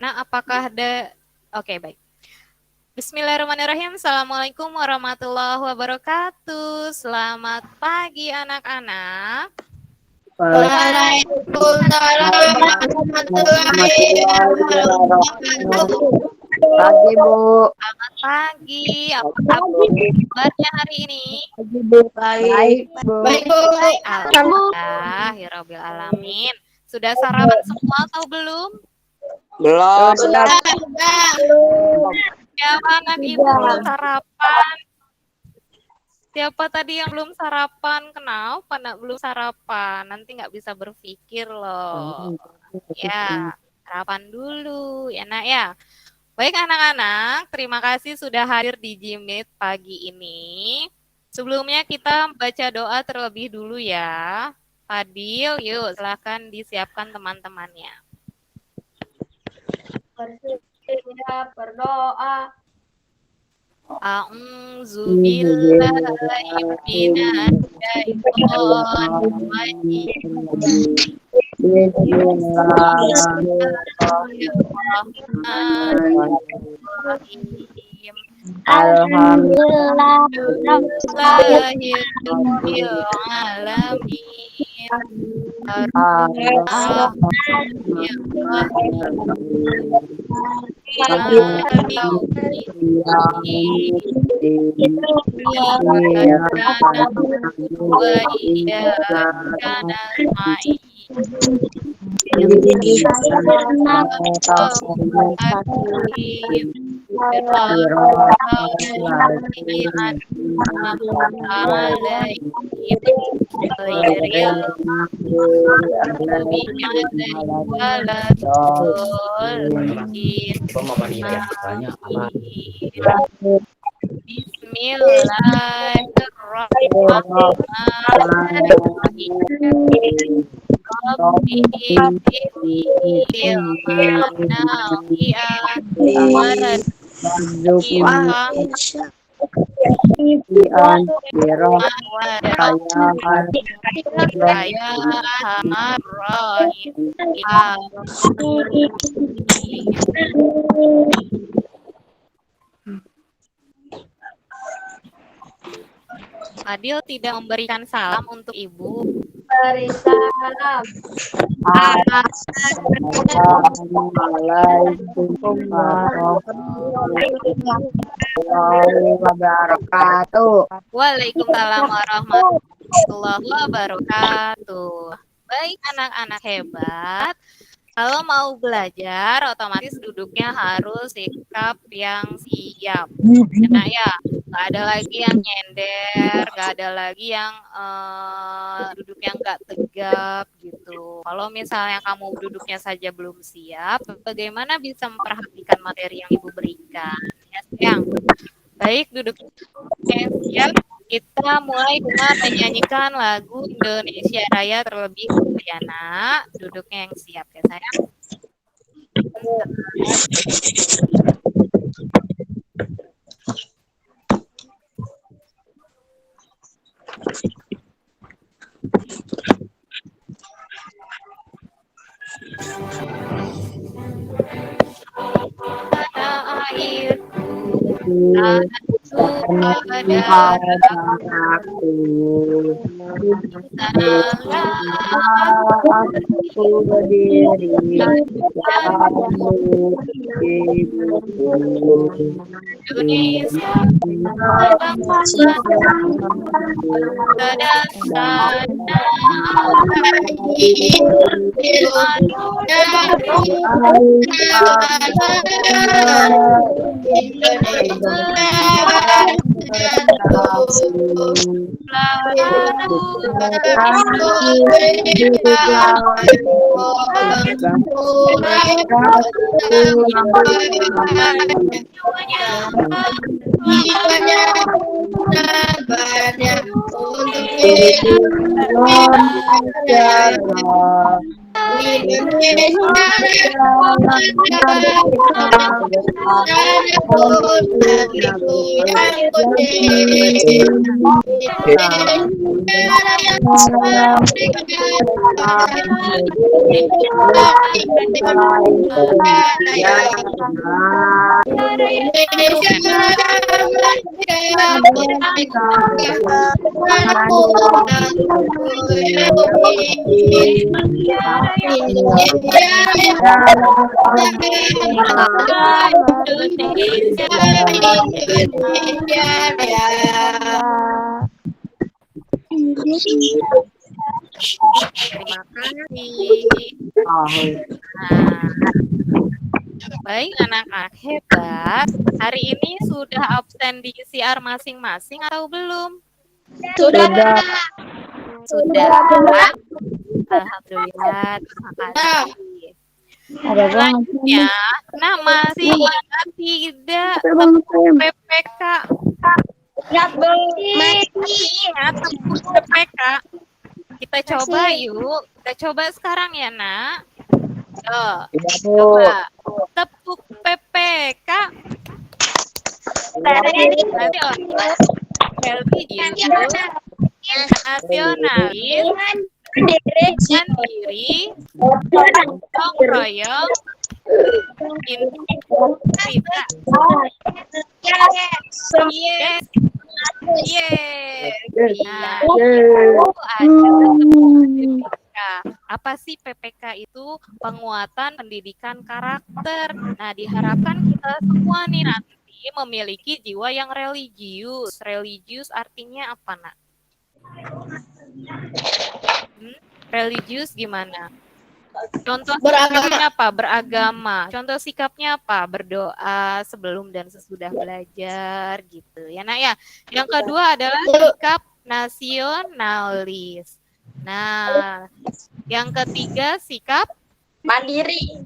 Nah, apakah ada... Oke, baik. Bismillahirrahmanirrahim. Assalamualaikum warahmatullahi wabarakatuh. Selamat pagi anak-anak. Waalaikumsalam warahmatullahi wabarakatuh. Pagi, Bu. Selamat pagi. Apa kabarnya hari ini? Baik, Bu. Baik, Bu. Alhamdulillahirabbil alamin. Sudah sarapan semua atau belum? Belum. Siapa anak ibu belum sarapan? Siapa tadi yang belum sarapan? Kenapa nak belum sarapan? Nanti nggak bisa berpikir loh. Ya, sarapan dulu ya nak ya. Baik anak-anak, terima kasih sudah hadir di Jimit pagi ini. Sebelumnya kita baca doa terlebih dulu ya. Fadil, yuk silakan disiapkan teman-temannya. Berdoa. A'udzu billahi minasyaitonir rajim. Bismillahirrahmanirrahim. Alhamdulillahirabbil alamin. Bismillahirrahmanirrahim. Adil tidak memberikan salam untuk ibu. Beri salam. Assalamualaikum warahmatullahi wabarakatuh. Waalaikumsalam warahmatullahi wabarakatuh. Baik anak-anak hebat. Kalau mau belajar, otomatis duduknya harus sikap yang siap. Nah ya, nggak ada lagi yang nyender, nggak ada lagi yang duduk yang nggak tegap gitu. Kalau misalnya kamu duduknya saja belum siap, bagaimana bisa memperhatikan materi yang ibu berikan? Ya, sayang. Baik, duduk yang siap. Kita mulai dengan menyanyikan lagu Indonesia Raya terlebih dahulu ya nak. Duduknya yang siap ya sayang. Tanah airku, Aku berdiri Indonesia Terima kasih. Nah, baik anak-anak hebat. Hari ini sudah absen di CR masing-masing atau belum? Sudah. Sudah. Alhamdulillah, terima kasih. Selanjutnya, nah masih ingat tidak tepuk PPK? Masih ingat tepuk PPK? Kita coba yuk. Kita coba sekarang ya, Nak. Coba tepuk PPK. Religius, nasionalis, mandiri, gotong royong, integritas. Yes. Yes. Nah, itu adalah PPK. Apa sih PPK itu? Penguatan pendidikan karakter. Nah, diharapkan kita semua nih nanti memiliki jiwa yang religius. Religius artinya apa, Nak? Religius gimana? Contoh sikapnya apa? Beragama. Contoh sikapnya apa? Berdoa sebelum dan sesudah belajar gitu. Ya, Nak ya. Yang kedua adalah sikap nasionalis. Nah, yang ketiga sikap Mandiri.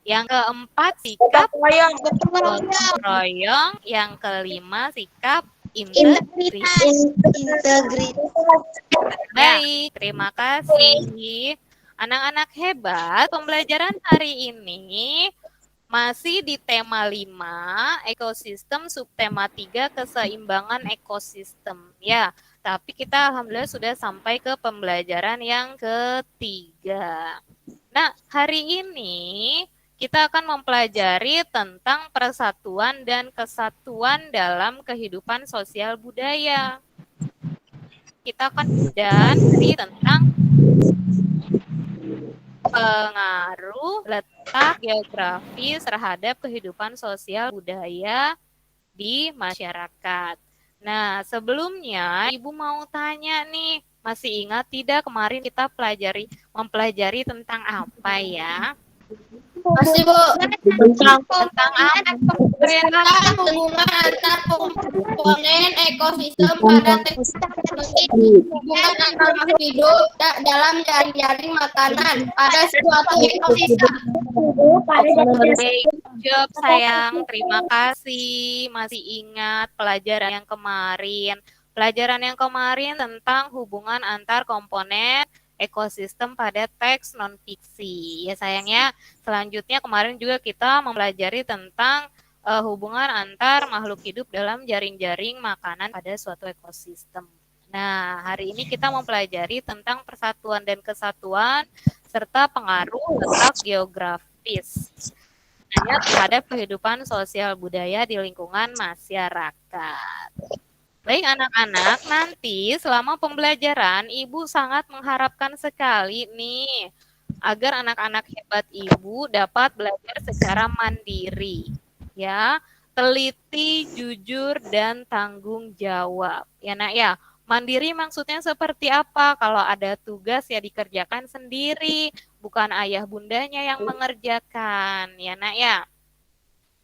Yang keempat sikap gotong royong. Yang kelima sikap integritas. Baik, terima kasih. Anak-anak hebat, pembelajaran hari ini masih di tema 5, ekosistem, subtema 3, keseimbangan ekosistem. Ya, tapi kita alhamdulillah sudah sampai ke pembelajaran yang ketiga. Nah, hari ini kita akan mempelajari tentang persatuan dan kesatuan dalam kehidupan sosial budaya. Kita akan belajar tentang pengaruh letak geografis terhadap kehidupan sosial budaya di masyarakat. Nah, sebelumnya Ibu mau tanya nih, masih ingat tidak kemarin kita mempelajari tentang apa ya? Masih, Bu. Tentang apa? Hubungan antar komponen ekosistem pada teknologi, hubungan antar makhluk hidup dalam jaring-jaring makanan pada suatu ekosistem. Baik, job sayang, terima kasih. Masih ingat pelajaran yang kemarin. Pelajaran yang kemarin tentang hubungan antar komponen ekosistem pada teks non-fiksi. Ya sayangnya, selanjutnya kemarin juga kita mempelajari tentang hubungan antar makhluk hidup dalam jaring-jaring makanan pada suatu ekosistem. Nah, hari ini kita mempelajari tentang persatuan dan kesatuan serta pengaruh letak geografis terhadap kehidupan sosial budaya di lingkungan masyarakat. Baik anak-anak, nanti selama pembelajaran Ibu sangat mengharapkan sekali nih agar anak-anak hebat Ibu dapat belajar secara mandiri, ya, teliti, jujur, dan tanggung jawab. Ya Nak ya, mandiri maksudnya seperti apa? Kalau ada tugas ya dikerjakan sendiri, bukan ayah bundanya yang mengerjakan, ya Nak ya.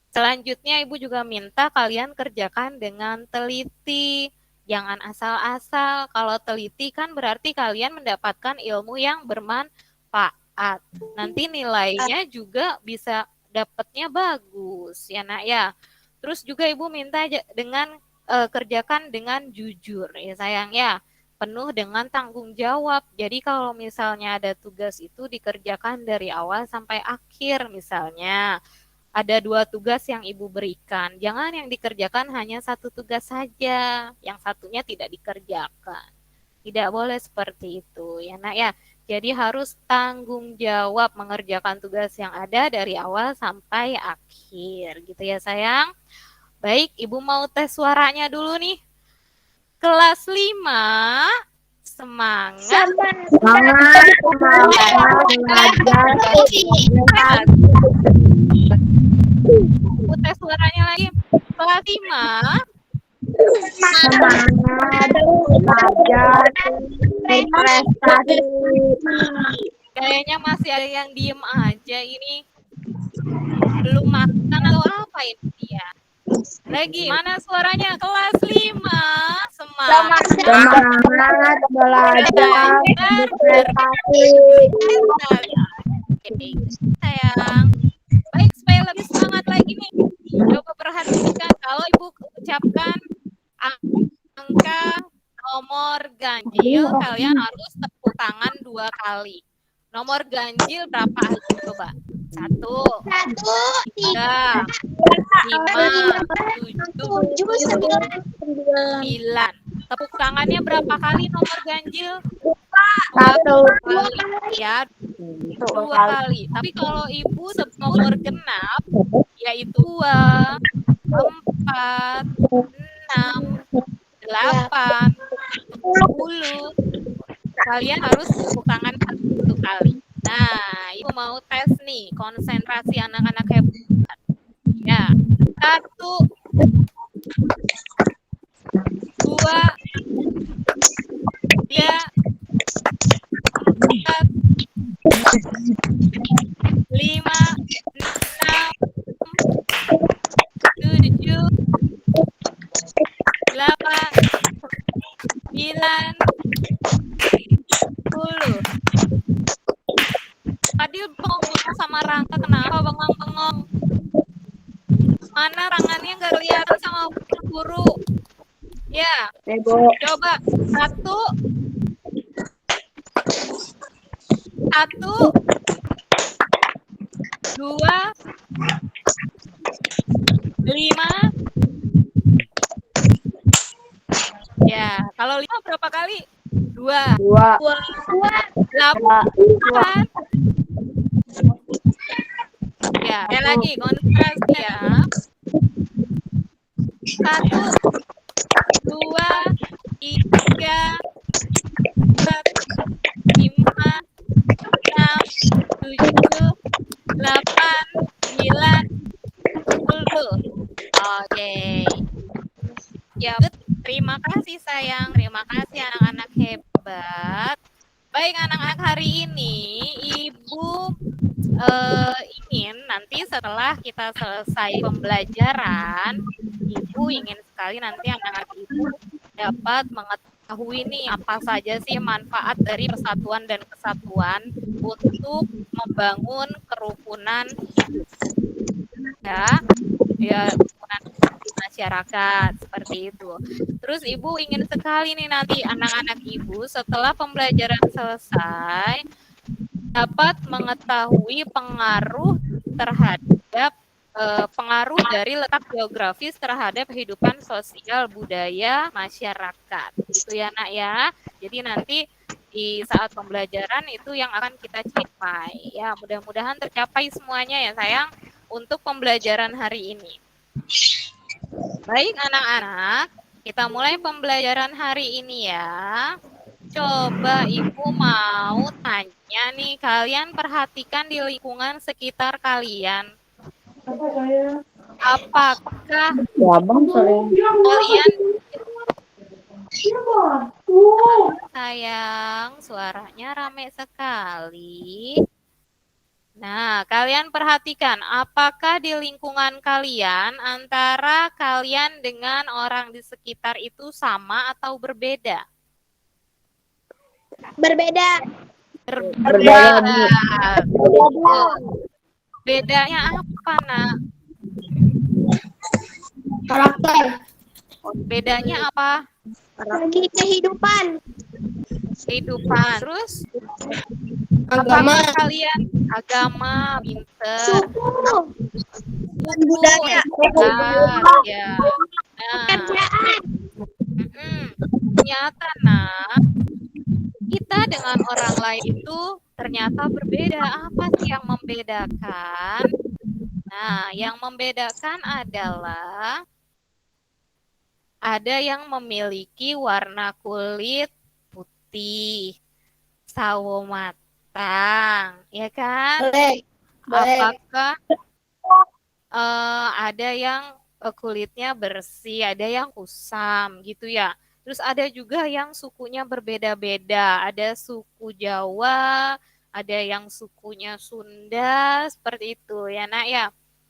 Selanjutnya Ibu juga minta kalian kerjakan dengan teliti. Jangan asal-asal. Kalau teliti kan berarti kalian mendapatkan ilmu yang bermanfaat. Nanti nilainya juga bisa dapatnya bagus, ya Nak ya. Terus juga Ibu minta dengan kerjakan dengan jujur, ya sayang ya. penuh dengan tanggung jawab. Jadi kalau misalnya ada tugas itu dikerjakan dari awal sampai akhir misalnya. Ada 2 tugas yang Ibu berikan. Jangan yang dikerjakan hanya 1 tugas saja, yang satunya tidak dikerjakan. Tidak boleh seperti itu ya Nak ya. Jadi harus tanggung jawab mengerjakan tugas yang ada dari awal sampai akhir gitu ya sayang. Baik, Ibu mau tes suaranya dulu nih. Kelas 5, semangat. Semangat belajar. Ibu tes suaranya lagi. Kelas 5, Semangat belajar. Prestasi. kayaknya masih ada yang diem aja ini. Belum makan atau apa ini dia? Lagi, mana suaranya? Kelas 5, semangat. Semangat belajar. Prestasi. Oke, sayang. Baik, supaya lebih semangat lagi nih. Coba perhatikan kalau Ibu ucapkan angka nomor ganjil, kalian harus tepuk tangan 2 kali. Nomor ganjil berapa aja coba? 1, 3, 5, 7, 9. Tepuk tangannya berapa kali nomor ganjil? 1. 2 kali ya, 2 kali. Tapi kalau Ibu nomor genap yaitu 2, 4, 6, 8, 10. Kalian harus tepuk tangan 1 kali. Nah, Ibu mau tes nih konsentrasi anak-anak hebat. Ya, 1, 2, 3, 4, 5, 6, 7, 8, 9, 10. Tadi bengong sama Rangga, kenapa bengong-bengong? Mana tangannya nggak kelihatan sama guru? Ya, Ibu. coba 1, 2, 5. Ya, kalau 5 berapa kali? 2. 2. 8. Ya, ada lagi konsentrasi ya. 1, 2, 3, 4, 5, 6, 7, 8, 9, 10. Oke. Ya, terima kasih sayang. Terima kasih anak-anak hebat. Baik anak-anak, hari ini Ibu ingin nanti setelah kita selesai pembelajaran, Ibu ingin sekali nanti anak-anak Ibu dapat mengetahui nih apa saja sih manfaat dari persatuan dan kesatuan untuk membangun kerukunan ya kerukunan di masyarakat seperti itu. Terus Ibu ingin sekali nih nanti anak-anak Ibu setelah pembelajaran selesai dapat mengetahui pengaruh terhadap pengaruh dari letak geografis terhadap kehidupan sosial budaya masyarakat. Gitu ya Nak ya. Jadi nanti di saat pembelajaran itu yang akan kita capai. Ya, mudah-mudahan tercapai semuanya ya sayang untuk pembelajaran hari ini. Baik anak-anak, kita mulai pembelajaran hari ini ya. Coba Ibu mau tanya nih, kalian perhatikan di lingkungan sekitar kalian. Apakah kalian sayang, suaranya rame sekali. Nah, kalian perhatikan, apakah di lingkungan kalian antara kalian dengan orang di sekitar itu sama atau berbeda? Berbeda. Berbeda. Bedanya apa, Nak? Karakter. Bedanya apa? Segi kehidupan. kehidupan. Terus Agama. apakah kalian agama, pinter, suku, hebat, ya. Nah, ternyata kita dengan orang lain itu ternyata berbeda. Apa sih yang membedakan? Nah, yang membedakan adalah ada yang memiliki warna kulit putih, sawo matang, ya kan? Boleh. Apakah ada yang kulitnya bersih, ada yang kusam gitu ya. Terus ada juga yang sukunya berbeda-beda. Ada suku Jawa, ada yang sukunya Sunda, seperti itu ya nak ya.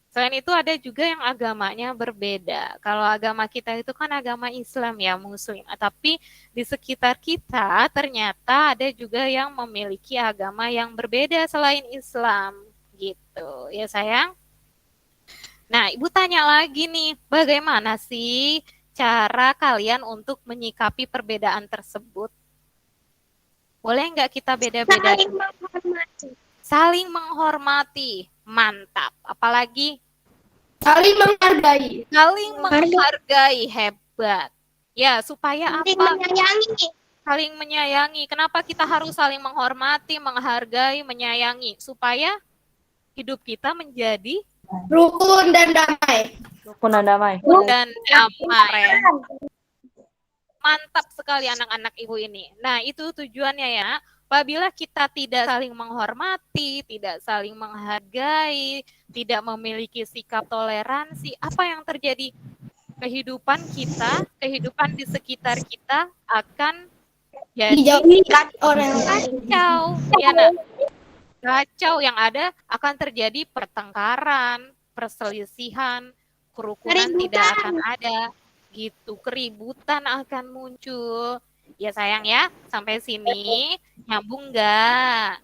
Selain itu ada juga yang agamanya berbeda. Kalau agama kita itu kan agama Islam ya, Muslim. Tapi di sekitar kita ternyata ada juga yang memiliki agama yang berbeda selain Islam gitu. Ya sayang? Nah, Ibu tanya lagi nih, bagaimana sih cara kalian untuk menyikapi perbedaan tersebut? Boleh nggak kita beda-beda? Saling menghormati. Mantap. Apalagi Saling menghargai. saling menghargai. Hebat. Ya, supaya apa? menyayangi. Saling menyayangi. Kenapa kita harus saling menghormati, menghargai, menyayangi? Supaya hidup kita menjadi Rukun dan damai. Rukun dan damai. dan damai. Mantap sekali anak-anak ibu ini. Nah, itu tujuannya ya. Apabila kita tidak saling menghormati, tidak saling menghargai, tidak memiliki sikap toleransi, apa yang terjadi? Kehidupan kita, kehidupan di sekitar kita akan jadi Dijauhkan orang lain. kacau. Ya, nah, kacau yang ada akan terjadi pertengkaran, perselisihan, kerukunan tidak akan ada. Gitu, keributan akan muncul. Ya sayang ya, sampai sini nyambung nggak?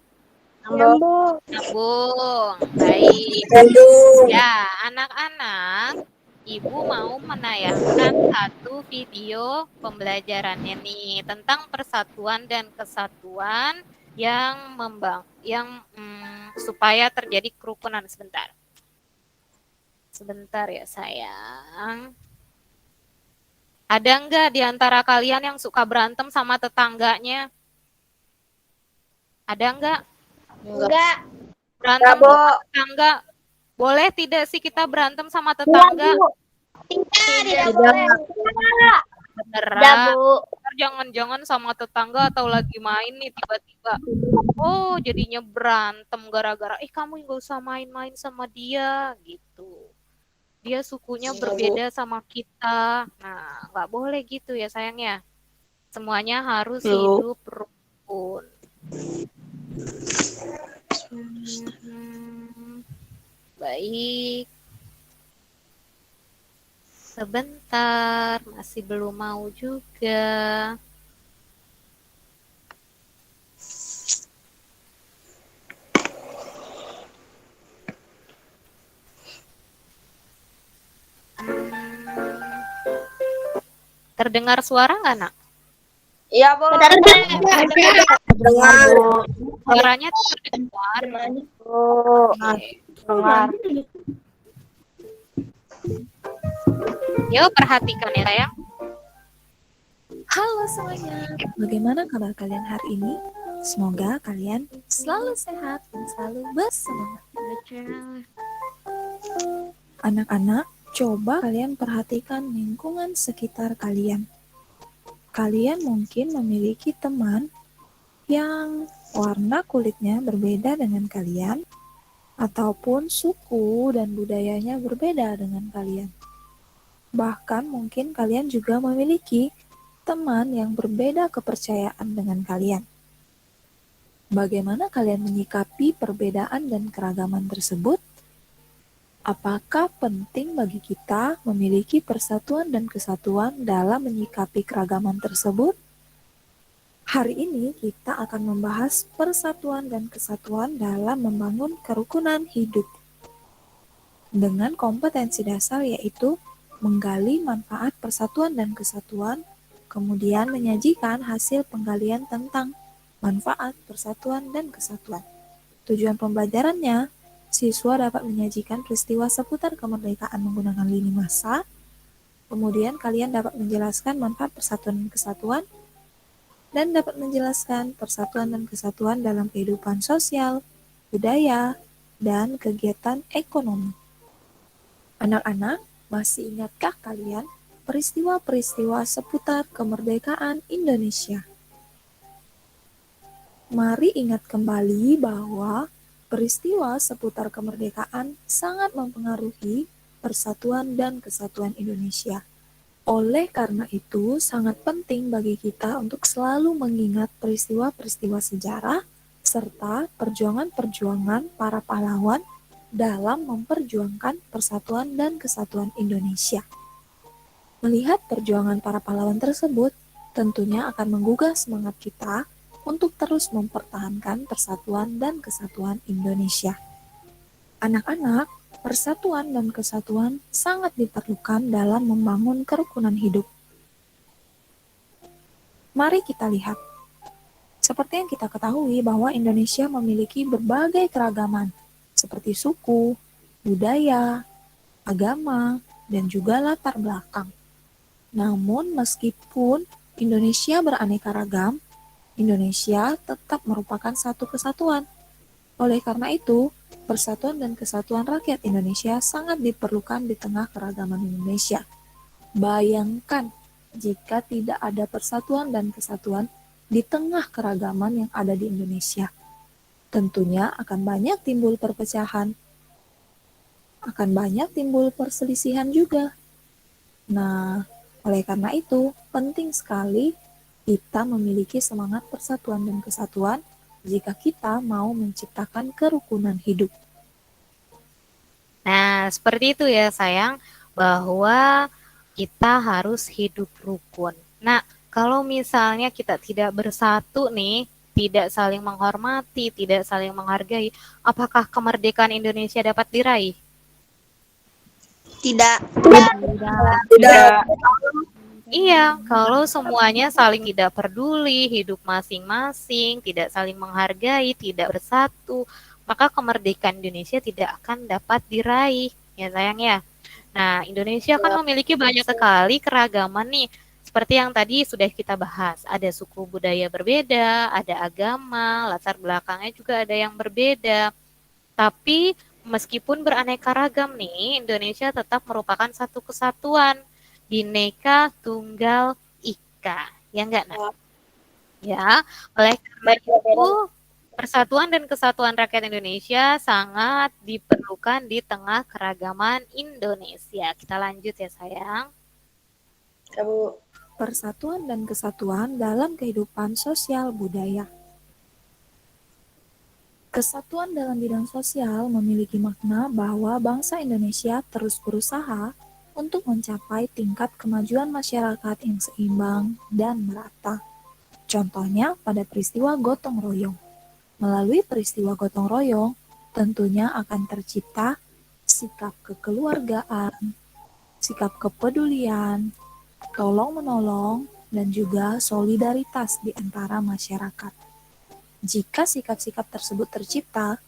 Nyambung. Nyambung, baik. Ya, anak-anak, Ibu mau menayangkan satu video pembelajarannya nih tentang persatuan dan kesatuan yang supaya terjadi kerukunan. Sebentar ya sayang. Ada nggak di antara kalian yang suka berantem sama tetangganya? Ada nggak? Enggak. Berantem sama tetangga? Boleh tidak sih kita berantem sama tetangga? Tidak boleh. Beneran? Jangan-jangan sama tetangga atau lagi main nih tiba-tiba. Oh, jadinya berantem gara-gara, kamu nggak usah main-main sama dia gitu. Dia sukunya berbeda sama kita. Nah, nggak boleh gitu ya sayang ya. Semuanya harus hidup rukun. Baik. Sebentar, masih belum mau juga. Terdengar suara nggak, Nak? Iya, Bu. Dengar. Suaranya terdengar. Dengar. Yuk, perhatikan ya, sayang. Halo semuanya, bagaimana kabar kalian hari ini? Semoga kalian selalu sehat dan selalu bersemangat. Anak-anak, coba kalian perhatikan lingkungan sekitar kalian. Kalian mungkin memiliki teman yang warna kulitnya berbeda dengan kalian, ataupun suku dan budayanya berbeda dengan kalian. Bahkan mungkin kalian juga memiliki teman yang berbeda kepercayaan dengan kalian. Bagaimana kalian menyikapi perbedaan dan keragaman tersebut? Apakah penting bagi kita memiliki persatuan dan kesatuan dalam menyikapi keragaman tersebut? Hari ini kita akan membahas persatuan dan kesatuan dalam membangun kerukunan hidup. Dengan kompetensi dasar yaitu menggali manfaat persatuan dan kesatuan kemudian menyajikan hasil penggalian tentang manfaat persatuan dan kesatuan. Tujuan pembelajarannya, siswa dapat menyajikan peristiwa seputar kemerdekaan menggunakan lini masa. Kemudian kalian dapat menjelaskan manfaat persatuan dan kesatuan dan dapat menjelaskan persatuan dan kesatuan dalam kehidupan sosial, budaya, dan kegiatan ekonomi. Anak-anak, masih ingatkah kalian peristiwa-peristiwa seputar kemerdekaan Indonesia? Mari ingat kembali bahwa peristiwa seputar kemerdekaan sangat mempengaruhi persatuan dan kesatuan Indonesia. Oleh karena itu, sangat penting bagi kita untuk selalu mengingat peristiwa-peristiwa sejarah serta perjuangan-perjuangan para pahlawan dalam memperjuangkan persatuan dan kesatuan Indonesia. Melihat perjuangan para pahlawan tersebut, tentunya akan menggugah semangat kita untuk terus mempertahankan persatuan dan kesatuan Indonesia. Anak-anak, persatuan dan kesatuan sangat diperlukan dalam membangun kerukunan hidup. Mari kita lihat. Seperti yang kita ketahui bahwa Indonesia memiliki berbagai keragaman, seperti suku, budaya, agama, dan juga latar belakang. Namun meskipun Indonesia beraneka ragam, Indonesia tetap merupakan satu kesatuan. Oleh karena itu, persatuan dan kesatuan rakyat Indonesia sangat diperlukan di tengah keragaman Indonesia. Bayangkan jika tidak ada persatuan dan kesatuan di tengah keragaman yang ada di Indonesia. Tentunya akan banyak timbul perpecahan, akan banyak timbul perselisihan juga. Nah, oleh karena itu, penting sekali kita memiliki semangat persatuan dan kesatuan jika kita mau menciptakan kerukunan hidup. Nah, seperti itu ya sayang, bahwa kita harus hidup rukun. Nah, kalau misalnya kita tidak bersatu nih, tidak saling menghormati, tidak saling menghargai, apakah kemerdekaan Indonesia dapat diraih? Tidak. Tidak. Iya, kalau semuanya saling tidak peduli, hidup masing-masing, tidak saling menghargai, tidak bersatu, maka kemerdekaan Indonesia tidak akan dapat diraih, ya sayang ya. Nah, Indonesia kan memiliki banyak sekali keragaman nih, seperti yang tadi sudah kita bahas. Ada suku budaya berbeda, ada agama, latar belakangnya juga ada yang berbeda. Tapi meskipun beraneka ragam nih, Indonesia tetap merupakan satu kesatuan. Bhinneka Tunggal Ika. Ya enggak, Nak? Ya, oleh karena itu persatuan dan kesatuan rakyat Indonesia sangat diperlukan di tengah keragaman Indonesia. Kita lanjut ya sayang. Kamu Persatuan dan kesatuan dalam kehidupan sosial budaya. Kesatuan dalam bidang sosial memiliki makna bahwa bangsa Indonesia terus berusaha untuk mencapai tingkat kemajuan masyarakat yang seimbang dan merata. Contohnya pada peristiwa gotong royong. Melalui peristiwa gotong royong, tentunya akan tercipta sikap kekeluargaan, sikap kepedulian, tolong-menolong, dan juga solidaritas di antara masyarakat. Jika sikap-sikap tersebut tercipta,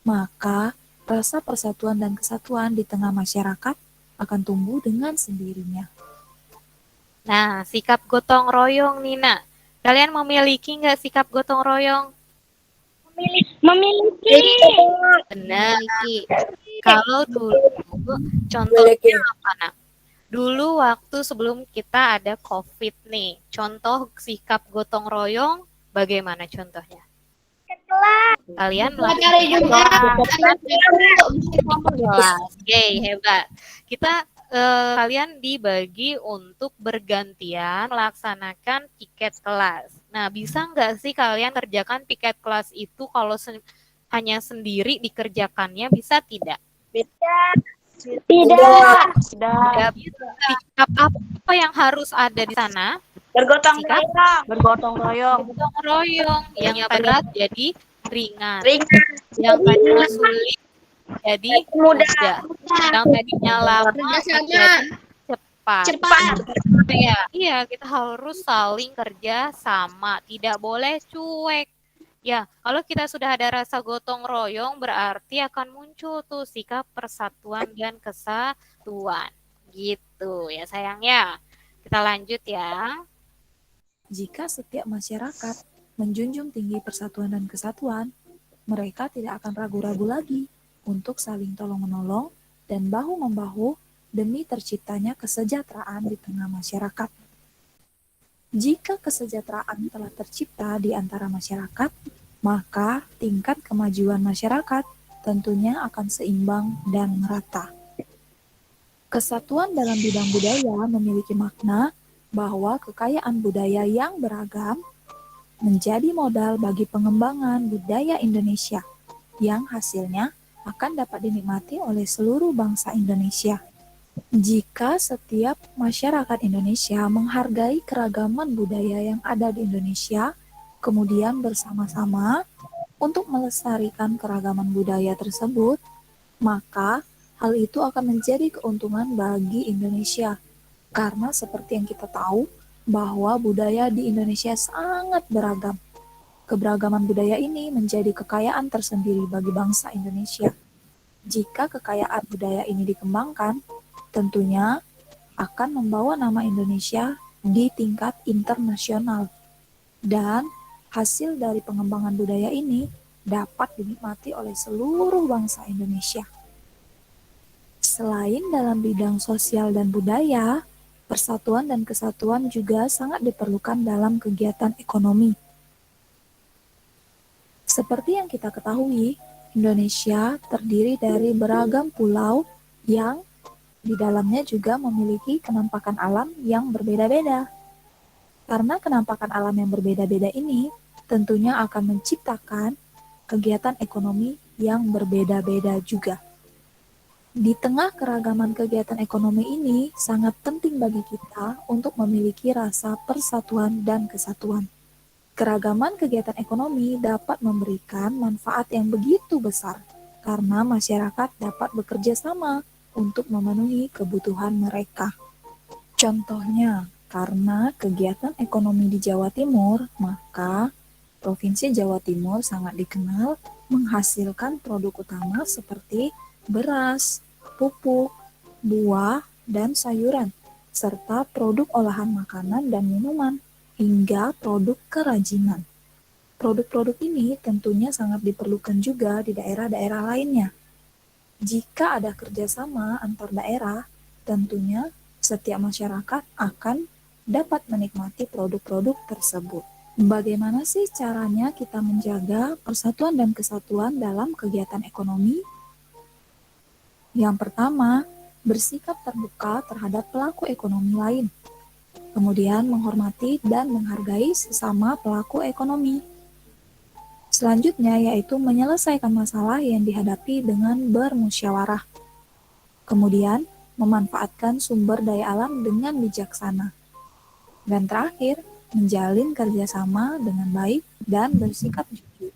maka rasa persatuan dan kesatuan di tengah masyarakat akan tumbuh dengan sendirinya. Nah, sikap gotong royong nih, Nak. Kalian memiliki nggak sikap gotong royong? memiliki. Benar. Kalau dulu, contohnya apa, Nak? Dulu waktu sebelum kita ada COVID nih, contoh sikap gotong royong bagaimana contohnya? Kalian Hari Jumat. Oke, hebat. Kita kalian dibagi untuk bergantian melaksanakan piket kelas. Nah, bisa nggak sih kalian kerjakan piket kelas itu kalau hanya sendiri dikerjakannya, bisa tidak? Tidak. Tidak bisa. Sikap apa yang harus ada di sana? Bergotong Sikap royong. Bergotong royong. gotong royong. Yang berat jadi ringan. Ringan. Yang tadinya sulit jadi Mudah. mudah. Yang tadinya lama Kerjasama. jadi cepat. Iya, kita harus saling kerja sama, tidak boleh cuek. Ya, kalau kita sudah ada rasa gotong royong, berarti akan muncul tuh sikap persatuan dan kesatuan. Gitu ya sayang ya. Kita lanjut ya. Jika setiap masyarakat menjunjung tinggi persatuan dan kesatuan, mereka tidak akan ragu-ragu lagi untuk saling tolong-menolong dan bahu-membahu demi terciptanya kesejahteraan di tengah masyarakat. Jika kesejahteraan telah tercipta di antara masyarakat, maka tingkat kemajuan masyarakat tentunya akan seimbang dan merata. Kesatuan dalam bidang budaya memiliki makna bahwa kekayaan budaya yang beragam menjadi modal bagi pengembangan budaya Indonesia yang hasilnya akan dapat dinikmati oleh seluruh bangsa Indonesia. Jika setiap masyarakat Indonesia menghargai keragaman budaya yang ada di Indonesia, kemudian bersama-sama untuk melestarikan keragaman budaya tersebut, maka hal itu akan menjadi keuntungan bagi Indonesia. Karena seperti yang kita tahu, bahwa budaya di Indonesia sangat beragam. Keberagaman budaya ini menjadi kekayaan tersendiri bagi bangsa Indonesia. Jika kekayaan budaya ini dikembangkan, tentunya akan membawa nama Indonesia di tingkat internasional. Dan hasil dari pengembangan budaya ini dapat dinikmati oleh seluruh bangsa Indonesia. Selain dalam bidang sosial dan budaya, persatuan dan kesatuan juga sangat diperlukan dalam kegiatan ekonomi. Seperti yang kita ketahui, Indonesia terdiri dari beragam pulau yang di dalamnya juga memiliki kenampakan alam yang berbeda-beda. Karena kenampakan alam yang berbeda-beda ini tentunya akan menciptakan kegiatan ekonomi yang berbeda-beda juga. Di tengah keragaman kegiatan ekonomi ini, sangat penting bagi kita untuk memiliki rasa persatuan dan kesatuan. Keragaman kegiatan ekonomi dapat memberikan manfaat yang begitu besar, karena masyarakat dapat bekerja sama untuk memenuhi kebutuhan mereka. Contohnya, karena kegiatan ekonomi di Jawa Timur, maka Provinsi Jawa Timur sangat dikenal menghasilkan produk utama seperti beras, pupuk, buah, dan sayuran, serta produk olahan makanan dan minuman, hingga produk kerajinan. Produk-produk ini tentunya sangat diperlukan juga di daerah-daerah lainnya. Jika ada kerjasama antar daerah, tentunya setiap masyarakat akan dapat menikmati produk-produk tersebut. Bagaimana sih caranya kita menjaga persatuan dan kesatuan dalam kegiatan ekonomi? Yang pertama, bersikap terbuka terhadap pelaku ekonomi lain. Kemudian menghormati dan menghargai sesama pelaku ekonomi. Selanjutnya yaitu menyelesaikan masalah yang dihadapi dengan bermusyawarah. Kemudian memanfaatkan sumber daya alam dengan bijaksana. Dan terakhir, menjalin kerjasama dengan baik dan bersikap jujur.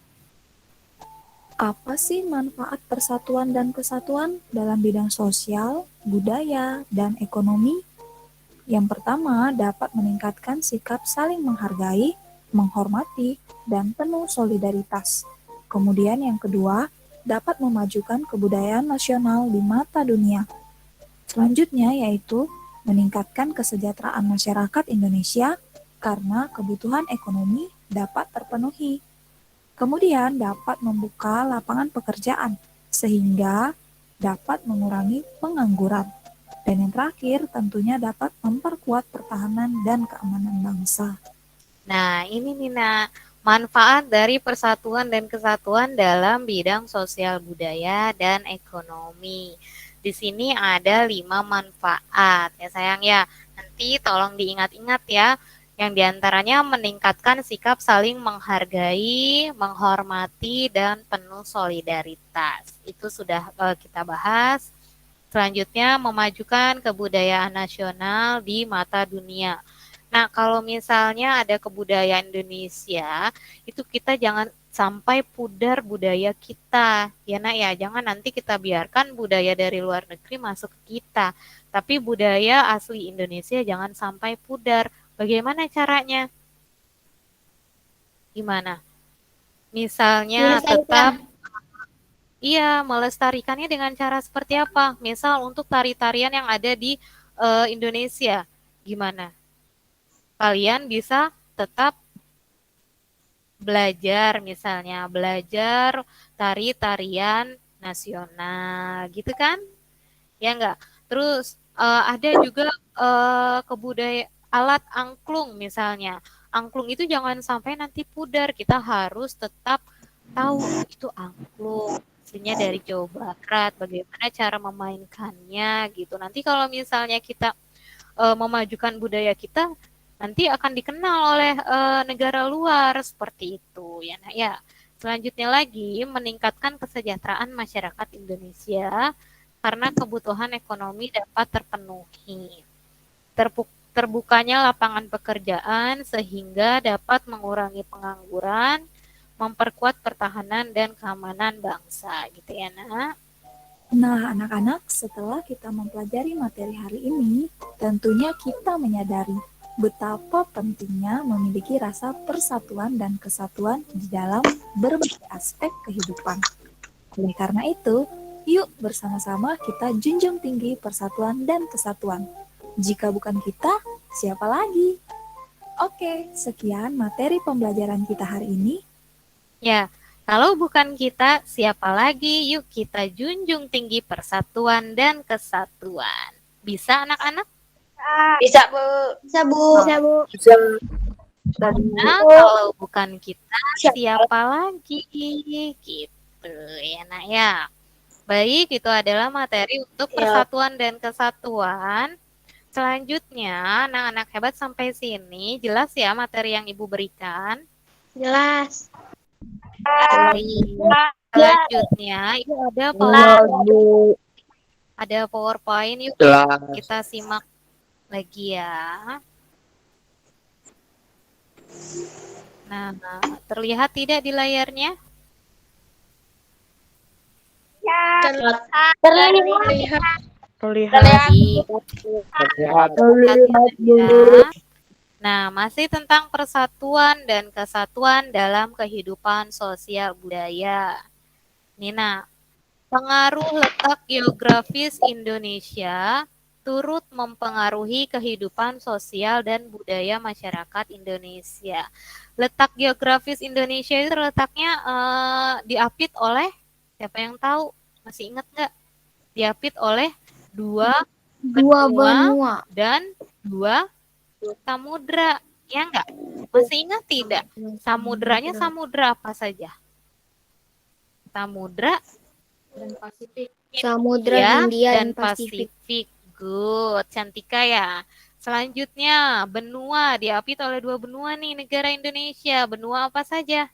Apa sih manfaat persatuan dan kesatuan dalam bidang sosial, budaya, dan ekonomi? Yang pertama, dapat meningkatkan sikap saling menghargai, menghormati, dan penuh solidaritas. Kemudian yang kedua, dapat memajukan kebudayaan nasional di mata dunia. Selanjutnya yaitu meningkatkan kesejahteraan masyarakat Indonesia karena kebutuhan ekonomi dapat terpenuhi. Kemudian dapat membuka lapangan pekerjaan sehingga dapat mengurangi pengangguran. Dan yang terakhir tentunya dapat memperkuat pertahanan dan keamanan bangsa. Nah, ini Nina, manfaat dari persatuan dan kesatuan dalam bidang sosial budaya dan ekonomi. Di sini ada 5 manfaat ya sayang ya. Nanti tolong diingat-ingat ya. Yang diantaranya meningkatkan sikap saling menghargai, menghormati, dan penuh solidaritas. Itu sudah kita bahas. Selanjutnya, memajukan kebudayaan nasional di mata dunia. Nah, kalau misalnya ada kebudayaan Indonesia, itu kita jangan sampai pudar budaya kita. Ya nak ya, jangan nanti kita biarkan budaya dari luar negeri masuk ke kita. Tapi budaya asli Indonesia jangan sampai pudar. Bagaimana caranya? Gimana? Misalnya tetap iya, melestarikannya dengan cara seperti apa? Misal untuk tari-tarian yang ada di Indonesia, gimana? Kalian bisa tetap belajar misalnya, belajar tari-tarian nasional, gitu kan? Ya enggak? Terus ada juga alat angklung misalnya. Angklung itu jangan sampai nanti pudar, kita harus tetap tahu itu angklung aslinya dari Jawa Barat, bagaimana cara memainkannya gitu. Nanti kalau misalnya kita memajukan budaya kita, nanti akan dikenal oleh negara luar seperti itu ya. Nah ya, selanjutnya lagi meningkatkan kesejahteraan masyarakat Indonesia karena kebutuhan ekonomi dapat terpenuhi. Terbukanya lapangan pekerjaan sehingga dapat mengurangi pengangguran, memperkuat pertahanan dan keamanan bangsa gitu ya nak. Nah, anak-anak, setelah kita mempelajari materi hari ini, tentunya kita menyadari betapa pentingnya memiliki rasa persatuan dan kesatuan di dalam berbagai aspek kehidupan. Oleh karena itu, yuk bersama-sama kita junjung tinggi persatuan dan kesatuan. Jika bukan kita, siapa lagi? Oke, sekian materi pembelajaran kita hari ini. Ya, kalau bukan kita, siapa lagi? Yuk kita junjung tinggi persatuan dan kesatuan. Bisa anak-anak? Bisa, Bu. Bisa, Bu. Bisa, Bu. Nah, kalau bukan kita, siapa lagi? Gitu ya nak ya. Baik, itu adalah materi untuk persatuan dan kesatuan. Selanjutnya, anak-anak hebat sampai sini, jelas ya materi yang Ibu berikan? Jelas. Selanjutnya, itu ada PowerPoint, yuk kita simak lagi ya. Nah, terlihat tidak di layarnya? Terlihat. Nah, masih tentang persatuan dan kesatuan dalam kehidupan sosial budaya. Nina, pengaruh letak geografis Indonesia turut mempengaruhi kehidupan sosial dan budaya masyarakat Indonesia. Letak geografis Indonesia itu letaknya diapit oleh, siapa yang tahu? Masih ingat nggak? Diapit oleh dua benua dan dua samudra, ya enggak? Masih ingat tidak? Samudranya samudra apa saja? Samudra Dan Pasifik. Samudra Hindia dan Pasifik. Good, Cantika ya. Selanjutnya, benua diapit oleh dua benua nih negara Indonesia. Benua apa saja?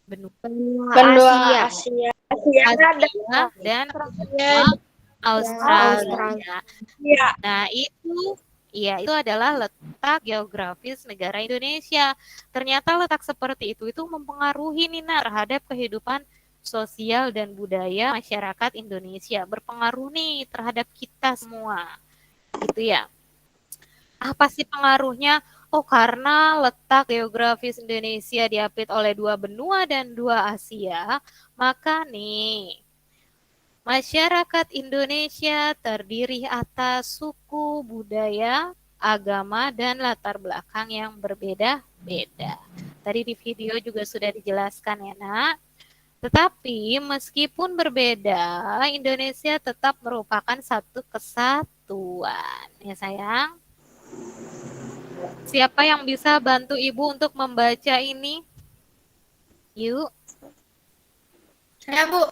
Benua Asia. Dan benua Australia. Nah, itu adalah letak geografis negara Indonesia. Ternyata letak seperti itu mempengaruhi Nina terhadap kehidupan sosial dan budaya masyarakat Indonesia. Berpengaruh nih terhadap kita semua. Gitu ya. Apa sih pengaruhnya? Oh, karena letak geografis Indonesia diapit oleh dua benua dan dua Asia, maka nih masyarakat Indonesia terdiri atas suku, budaya, agama, dan latar belakang yang berbeda-beda. Tadi di video juga sudah dijelaskan ya nak. Tetapi meskipun berbeda, Indonesia tetap merupakan satu kesatuan. Ya sayang. Siapa yang bisa bantu Ibu untuk membaca ini? Yuk. Saya, Bu.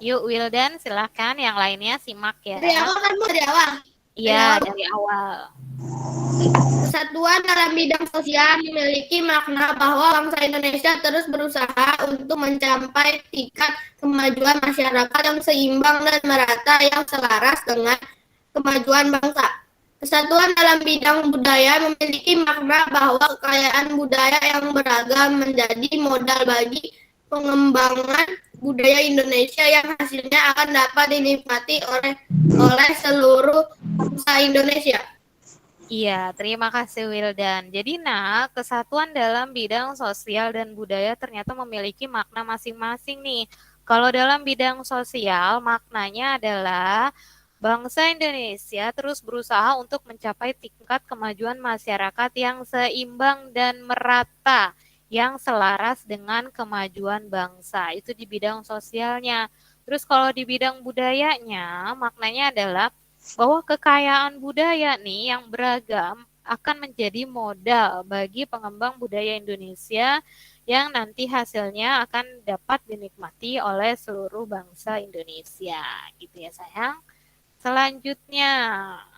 Yuk Wildan, silakan. Yang lainnya simak ya. Dari awal kan, Bu? Dari awal? Iya, dari awal. Kesatuan dalam bidang sosial memiliki makna bahwa bangsa Indonesia terus berusaha untuk mencapai tingkat kemajuan masyarakat yang seimbang dan merata yang selaras dengan kemajuan bangsa. Kesatuan dalam bidang budaya memiliki makna bahwa kekayaan budaya yang beragam menjadi modal bagi pengembangan budaya Indonesia yang hasilnya akan dapat dinikmati oleh seluruh bangsa Indonesia. Iya, terima kasih Wildan. Jadi, kesatuan dalam bidang sosial dan budaya ternyata memiliki makna masing-masing nih. Kalau dalam bidang sosial, maknanya adalah bangsa Indonesia terus berusaha untuk mencapai tingkat kemajuan masyarakat yang seimbang dan merata, yang selaras dengan kemajuan bangsa. Itu di bidang sosialnya. Terus kalau di bidang budayanya, maknanya adalah bahwa kekayaan budaya nih yang beragam akan menjadi modal bagi pengembang budaya Indonesia yang nanti hasilnya akan dapat dinikmati oleh seluruh bangsa Indonesia. Gitu ya sayang. Selanjutnya,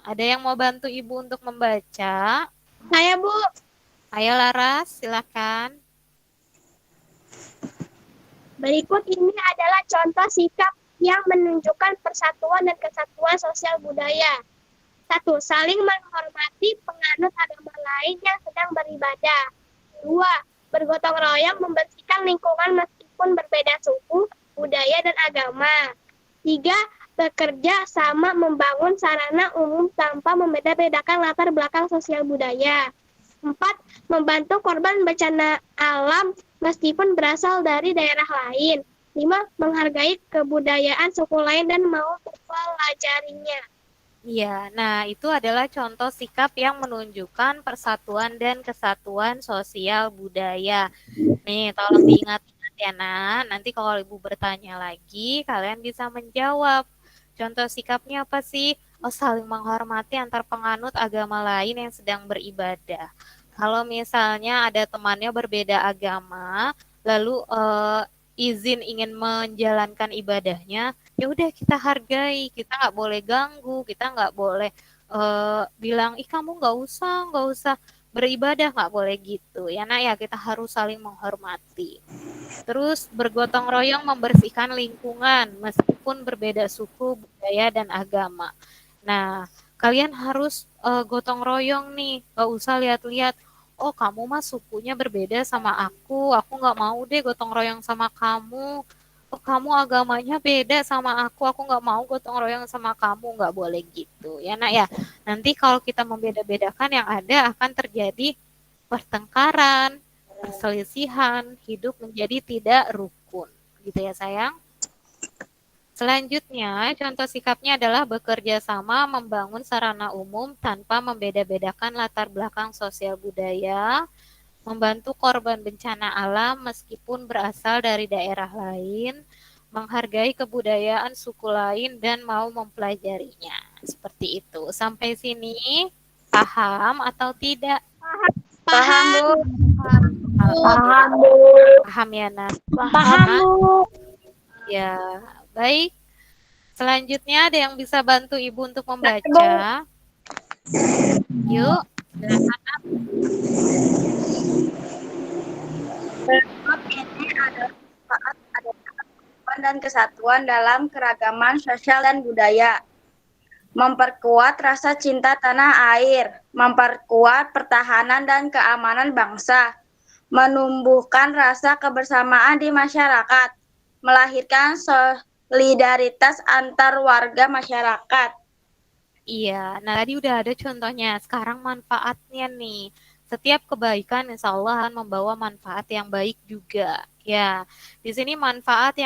ada yang mau bantu Ibu untuk membaca? Saya, Bu. Ayo Laras, silakan. Berikut ini adalah contoh sikap yang menunjukkan persatuan dan kesatuan sosial budaya. 1. Saling menghormati penganut agama lain yang sedang beribadah. 2. Bergotong royong membersihkan lingkungan meskipun berbeda suku, budaya, dan agama. 3. Bekerja sama membangun sarana umum tanpa membeda-bedakan latar belakang sosial budaya. 4. Membantu korban bencana alam meskipun berasal dari daerah lain. 5. Menghargai kebudayaan suku lain dan mau mempelajarinya. Iya, itu adalah contoh sikap yang menunjukkan persatuan dan kesatuan sosial budaya. Nih, tolong diingat-ingat ya, Nanti kalau Ibu bertanya lagi, kalian bisa menjawab. Contoh sikapnya apa sih? Oh, saling menghormati antar penganut agama lain yang sedang beribadah. Kalau misalnya ada temannya berbeda agama, lalu izin ingin menjalankan ibadahnya, ya udah kita hargai, kita nggak boleh ganggu, kita nggak boleh bilang, ih kamu nggak usah beribadah, nggak boleh gitu. Ya ya kita harus saling menghormati. Terus bergotong royong membersihkan lingkungan meskipun berbeda suku, budaya, dan agama. Nah, kalian harus gotong royong nih, nggak usah lihat-lihat, oh kamu mah sukunya berbeda sama aku nggak mau deh gotong royong sama kamu. Oh kamu agamanya beda sama aku nggak mau gotong royong sama kamu, nggak boleh gitu. Ya ya, nanti kalau kita membeda-bedakan yang ada akan terjadi pertengkaran, perselisihan, hidup menjadi tidak rukun. Gitu ya sayang. Selanjutnya, contoh sikapnya adalah bekerja sama membangun sarana umum tanpa membeda-bedakan latar belakang sosial budaya, membantu korban bencana alam meskipun berasal dari daerah lain, menghargai kebudayaan suku lain, dan mau mempelajarinya. Seperti itu. Sampai sini paham atau tidak? Paham, Bu. Paham, Bu. Paham ya, Paham, Bu. Ya, baik. Selanjutnya ada yang bisa bantu Ibu untuk membaca? Yuk, silakan. Ini adalah manfaat adanya persatuan dan kesatuan dalam keragaman sosial dan budaya. Memperkuat rasa cinta tanah air, memperkuat pertahanan dan keamanan bangsa, menumbuhkan rasa kebersamaan di masyarakat, melahirkan solidaritas antar warga masyarakat. Iya, tadi udah ada contohnya. Sekarang manfaatnya nih. Setiap kebaikan insya Allah akan membawa manfaat yang baik juga. Ya, di sini manfaat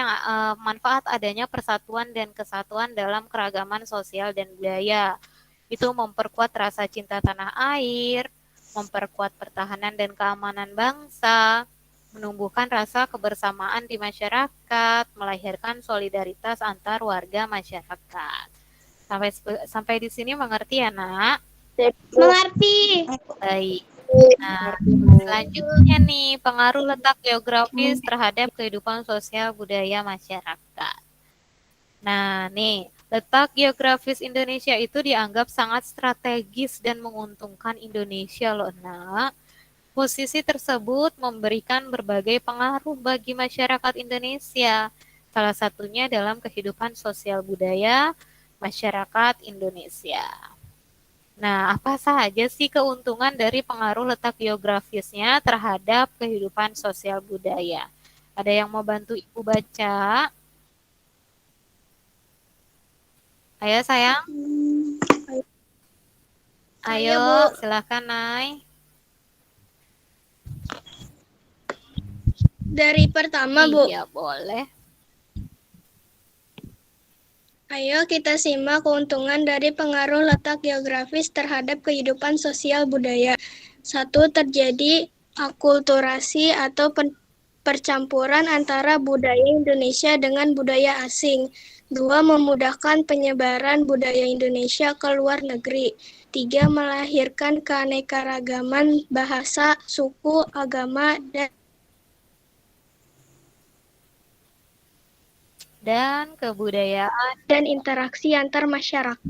adanya persatuan dan kesatuan dalam keragaman sosial dan budaya. Itu memperkuat rasa cinta tanah air, memperkuat pertahanan dan keamanan bangsa, menumbuhkan rasa kebersamaan di masyarakat, melahirkan solidaritas antar warga masyarakat. Sampai di sini mengerti ya, Nak? Mengerti. Baik. Nah, selanjutnya nih, pengaruh letak geografis terhadap kehidupan sosial budaya masyarakat. Nah, nih, letak geografis Indonesia itu dianggap sangat strategis dan menguntungkan Indonesia loh, Nak. Posisi tersebut memberikan berbagai pengaruh bagi masyarakat Indonesia. Salah satunya dalam kehidupan sosial budaya masyarakat Indonesia. Nah, apa saja sih keuntungan dari pengaruh letak geografisnya terhadap kehidupan sosial budaya? Ada yang mau bantu Ibu baca? Ayo sayang, Ayo, ayo Bu. silakan Nay. Dari pertama, Bu. Iya, boleh. Ayo kita simak keuntungan dari pengaruh letak geografis terhadap kehidupan sosial budaya. 1. Terjadi akulturasi atau percampuran antara budaya Indonesia dengan budaya asing. 2. Memudahkan penyebaran budaya Indonesia ke luar negeri. 3. Melahirkan keanekaragaman bahasa, suku, agama, Dan kebudayaan. dan interaksi antar masyarakat.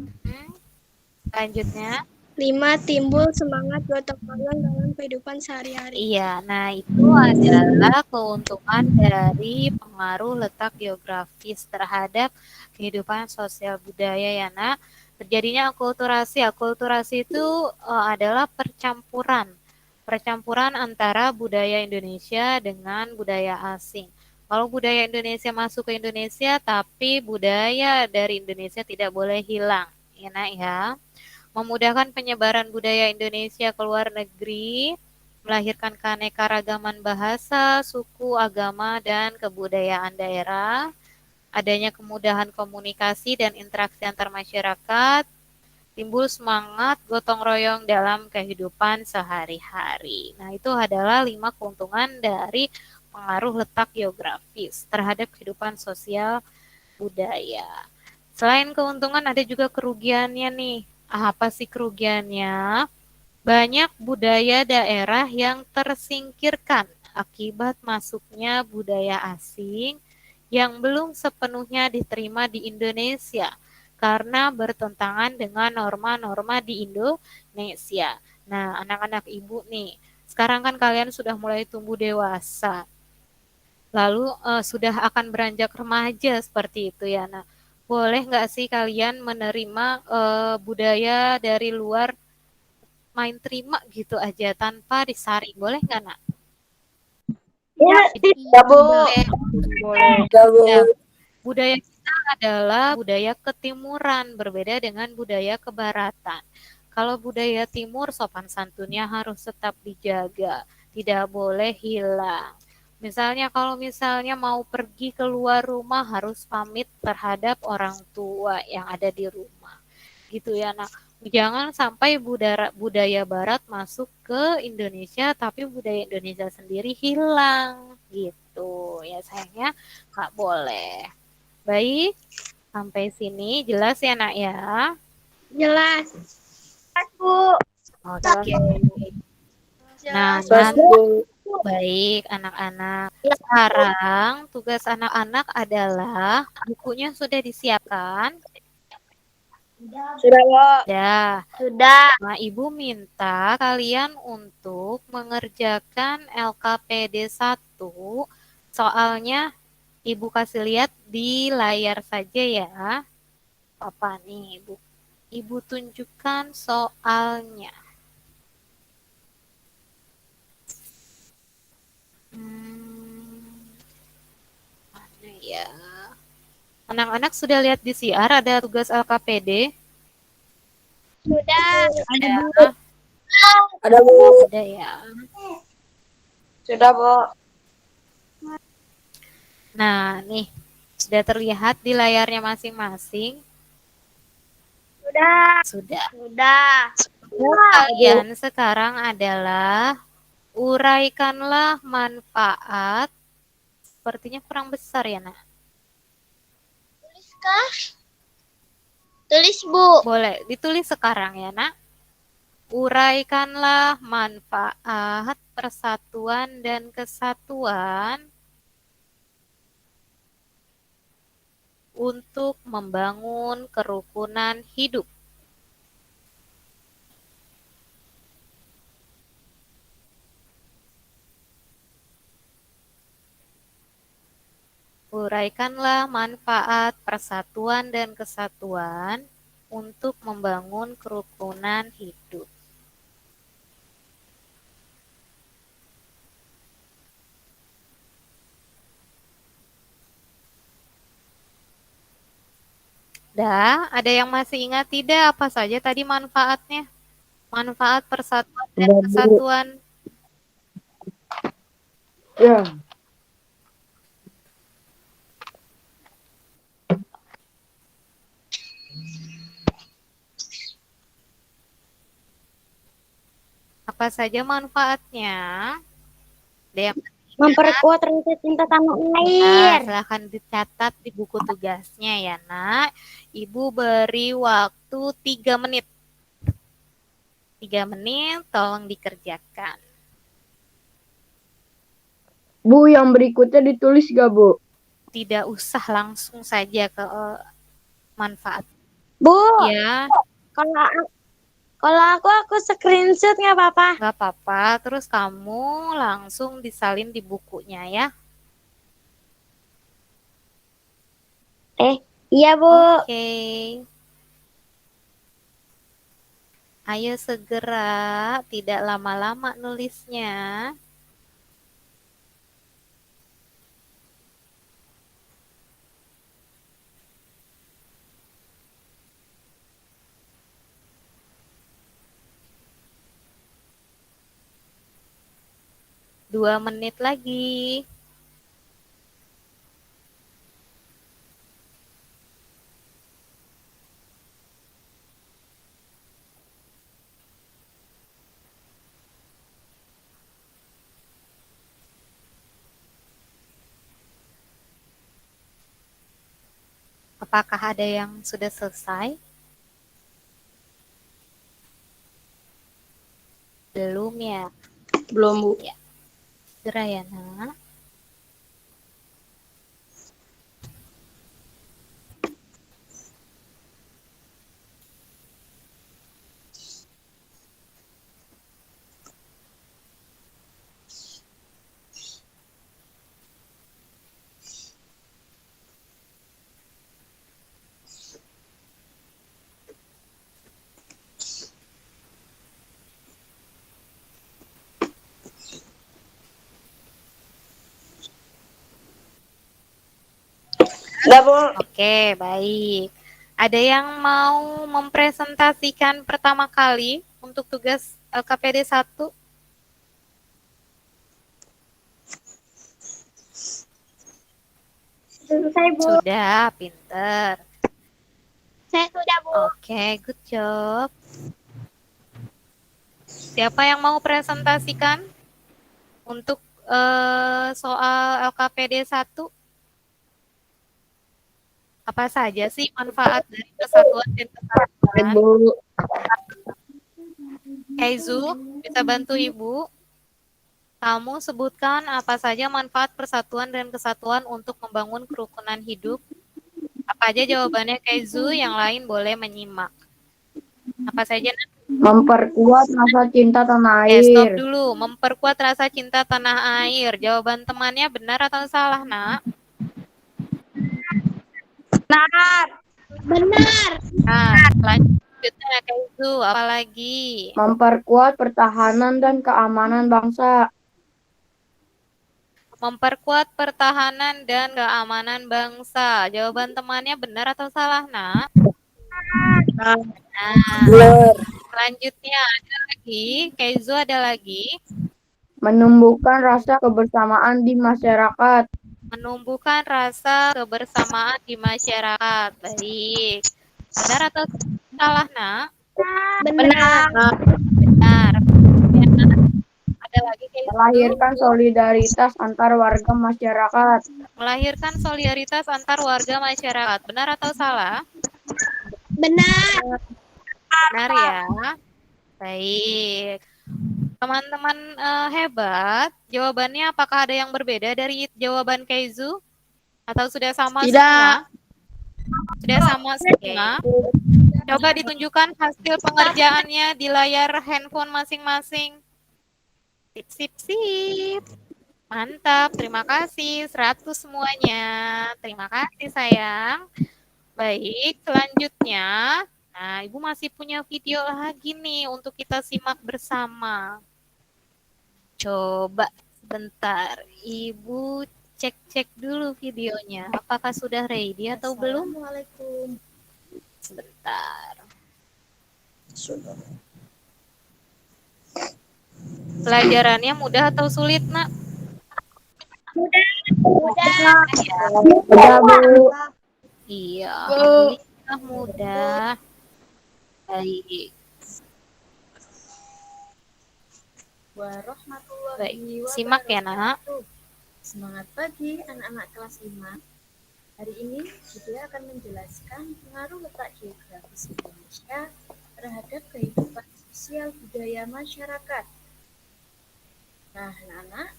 Selanjutnya. 5. Timbul semangat gotong royong dalam kehidupan sehari-hari. Iya, nah itu adalah keuntungan dari pengaruh letak geografis terhadap kehidupan sosial budaya ya nak. Terjadinya akulturasi. Akulturasi itu adalah percampuran antara budaya Indonesia dengan budaya asing. Kalau budaya Indonesia masuk ke Indonesia, tapi budaya dari Indonesia tidak boleh hilang, ya nak ya. Memudahkan penyebaran budaya Indonesia ke luar negeri, melahirkan keanekaragaman bahasa, suku, agama, dan kebudayaan daerah, adanya kemudahan komunikasi dan interaksi antar masyarakat, timbul semangat gotong royong dalam kehidupan sehari-hari. Nah, itu adalah 5 keuntungan dari pengaruh letak geografis terhadap kehidupan sosial budaya. Selain keuntungan ada juga kerugiannya nih. Apa sih kerugiannya? Banyak budaya daerah yang tersingkirkan akibat masuknya budaya asing yang belum sepenuhnya diterima di Indonesia karena bertentangan dengan norma-norma di Indonesia. Nah, anak-anak ibu nih, sekarang kan kalian sudah mulai tumbuh dewasa, lalu sudah akan beranjak remaja seperti itu ya. Nah, boleh nggak sih kalian menerima budaya dari luar, main terima gitu aja tanpa disaring, boleh nggak nak? Ya, Bu. Boleh. Ya, budaya kita adalah budaya ketimuran, berbeda dengan budaya kebaratan. Kalau budaya timur, sopan santunnya harus tetap dijaga, tidak boleh hilang. Misalnya kalau misalnya mau pergi keluar rumah harus pamit terhadap orang tua yang ada di rumah. Gitu ya. Nah, jangan sampai budaya barat masuk ke Indonesia tapi budaya Indonesia sendiri hilang gitu. Ya sayangnya nggak boleh. Baik, sampai sini jelas ya nak ya? Jelas. Bu. Oke. Nah, baik anak-anak. Sekarang tugas anak-anak adalah bukunya sudah disiapkan? Sudah, Bu. Sudah. Nah, Ibu minta kalian untuk mengerjakan LKPD 1. Soalnya Ibu kasih lihat di layar saja ya. Apa nih, Ibu tunjukkan soalnya. Mana ya? Anak-anak sudah lihat di siar ada tugas LKPD? Sudah. Ada, Bu. Ada ya. Sudah, Bu. Nah, nih sudah terlihat di layarnya masing-masing? Sudah. Kalian sekarang adalah uraikanlah manfaat. Sepertinya kurang besar ya, nak? Tulis, Bu. Boleh, ditulis sekarang ya, nak? Uraikanlah manfaat persatuan dan kesatuan untuk membangun kerukunan hidup. Uraikanlah manfaat persatuan dan kesatuan untuk membangun kerukunan hidup. Ada yang masih ingat tidak apa saja tadi manfaatnya? Manfaat persatuan dan Enggak, Bu. kesatuan. Ya. Apa saja manfaatnya? Ada yang Memperkuat rasa cinta tanah Nah, air. silahkan dicatat di buku tugasnya ya, Nak. Ibu beri waktu 3 menit. 3 menit, tolong dikerjakan. Bu, yang berikutnya ditulis gak, Bu? Tidak usah langsung saja ke manfaat. Bu, Ya, kalau aku screenshot nggak apa-apa. nggak apa-apa. Terus kamu langsung disalin di bukunya ya. Iya, Bu. Oke. Ayo segera, tidak lama-lama nulisnya. Dua menit lagi. Apakah ada yang sudah selesai? Belum ya? Belum, Bu. Ya. Segera ya, Nak. Udah, Bu. Oke, baik. Ada yang mau mempresentasikan pertama kali untuk tugas LKPD 1? Selesai, Bu. Sudah, pinter. Saya sudah, Bu. Oke, good job. Siapa yang mau presentasikan untuk soal LKPD 1? Apa saja sih manfaat dari kesatuan dan kesatuan? Bu. Kaizu, bisa bantu Ibu? Kamu sebutkan apa saja manfaat persatuan dan kesatuan untuk membangun kerukunan hidup. Apa aja jawabannya Kaizu, yang lain boleh menyimak. Apa saja? Memperkuat rasa cinta tanah Stop air. dulu. Memperkuat rasa cinta tanah air. Jawaban temannya benar atau salah, Nak? Benar. Nah, selanjutnya Kaizu, apa lagi? Memperkuat pertahanan dan keamanan bangsa. Memperkuat pertahanan dan keamanan bangsa. Jawaban temannya benar atau salah, Nak? Nah, selanjutnya ada lagi. Kaizu ada lagi. Menumbuhkan rasa kebersamaan di masyarakat. Menumbuhkan rasa kebersamaan di masyarakat. Baik. Benar atau salah, Nak? Benar. Benar. Ada lagi Kaizu. Melahirkan solidaritas antar warga masyarakat. Melahirkan solidaritas antar warga masyarakat. Benar atau salah? Benar. Benar ya. Baik. Teman-teman hebat, jawabannya apakah ada yang berbeda dari jawaban Kaizu? Atau sudah sama semua? Sudah sama semua? Coba ditunjukkan hasil pengerjaannya di layar handphone masing-masing. Sip, sip, sip. Mantap, terima kasih. 100 semuanya. Terima kasih sayang. Baik, selanjutnya Nah, Ibu masih punya video lagi nih untuk kita simak bersama. Coba sebentar, Ibu cek-cek dulu videonya. Apakah sudah ready atau belum? Assalamualaikum. Sebentar. Pelajarannya mudah atau sulit, Nak? Mudah. Udah, Bu. Iya, alhamdulillah mudah. Baik. Warahmatullahi Baik, simak ya, Nak. wabarakatuh. Semangat pagi anak-anak kelas 5. Hari ini saya akan menjelaskan pengaruh letak geografis Indonesia terhadap kehidupan sosial budaya masyarakat. Nah, anak-anak,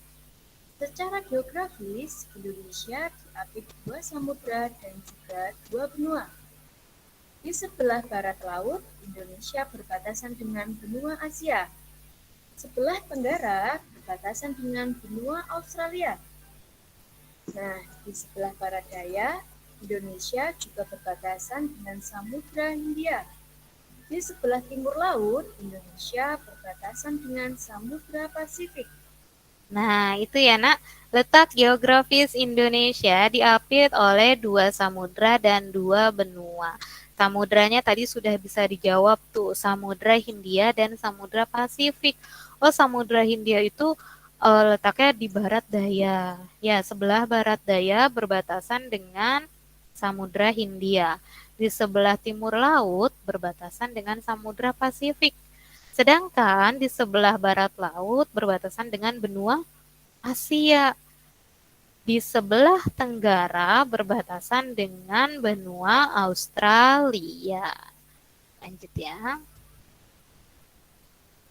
secara geografis Indonesia diapit 2 samudra dan juga 2 benua. Di sebelah barat laut, Indonesia berbatasan dengan benua Asia. Sebelah tenggara berbatasan dengan benua Australia. Nah, di sebelah barat daya, Indonesia juga berbatasan dengan Samudra Hindia. Di sebelah timur laut, Indonesia berbatasan dengan Samudra Pasifik. Nah, itu ya, Nak. Letak geografis Indonesia diapit oleh 2 samudra dan 2 benua. Samudranya tadi sudah bisa dijawab tuh, Samudra Hindia dan Samudra Pasifik. Oh, Samudra Hindia itu letaknya di barat daya. Ya, sebelah barat daya berbatasan dengan Samudra Hindia. Di sebelah timur laut berbatasan dengan Samudra Pasifik. Sedangkan di sebelah barat laut berbatasan dengan benua Asia. Di sebelah tenggara berbatasan dengan benua Australia. Lanjut ya.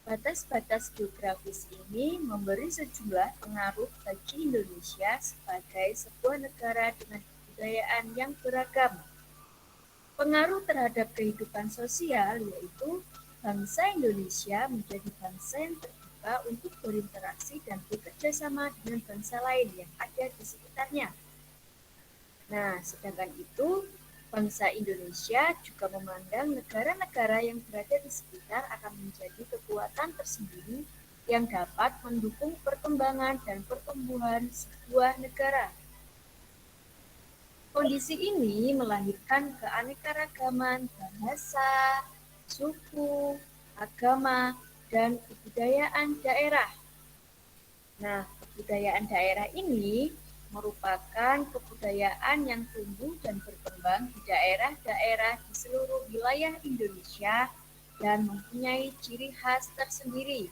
Batas-batas geografis ini memberi sejumlah pengaruh bagi Indonesia sebagai sebuah negara dengan kebudayaan yang beragam. Pengaruh terhadap kehidupan sosial yaitu bangsa Indonesia menjadi bangsa yang terbuka untuk berinteraksi dan bekerja sama dengan bangsa lain yang ada di sekitarnya. Nah, sedangkan itu, bangsa Indonesia juga memandang negara-negara yang berada di sekitar akan menjadi kekuatan tersendiri yang dapat mendukung perkembangan dan pertumbuhan sebuah negara. Kondisi ini melahirkan keanekaragaman bahasa, suku, agama, dan kebudayaan daerah. Nah, kebudayaan daerah ini merupakan kebudayaan yang tumbuh dan berkembang di daerah-daerah di seluruh wilayah Indonesia dan mempunyai ciri khas tersendiri.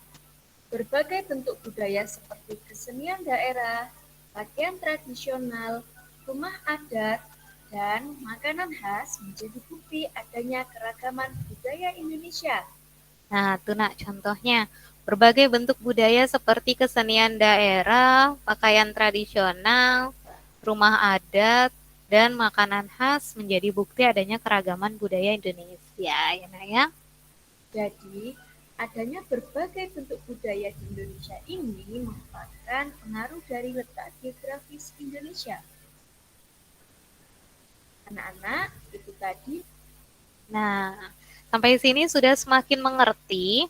Berbagai bentuk budaya seperti kesenian daerah, pakaian tradisional, rumah adat, dan makanan khas menjadi bukti adanya keragaman budaya Indonesia. Nah, tuh Nak, contohnya berbagai bentuk budaya seperti kesenian daerah, pakaian tradisional, rumah adat, dan makanan khas menjadi bukti adanya keragaman budaya Indonesia, ya Nak ya. Jadi, adanya berbagai bentuk budaya di Indonesia ini merupakan pengaruh dari letak geografis Indonesia. Anak-anak, itu tadi. Nah, sampai sini sudah semakin mengerti.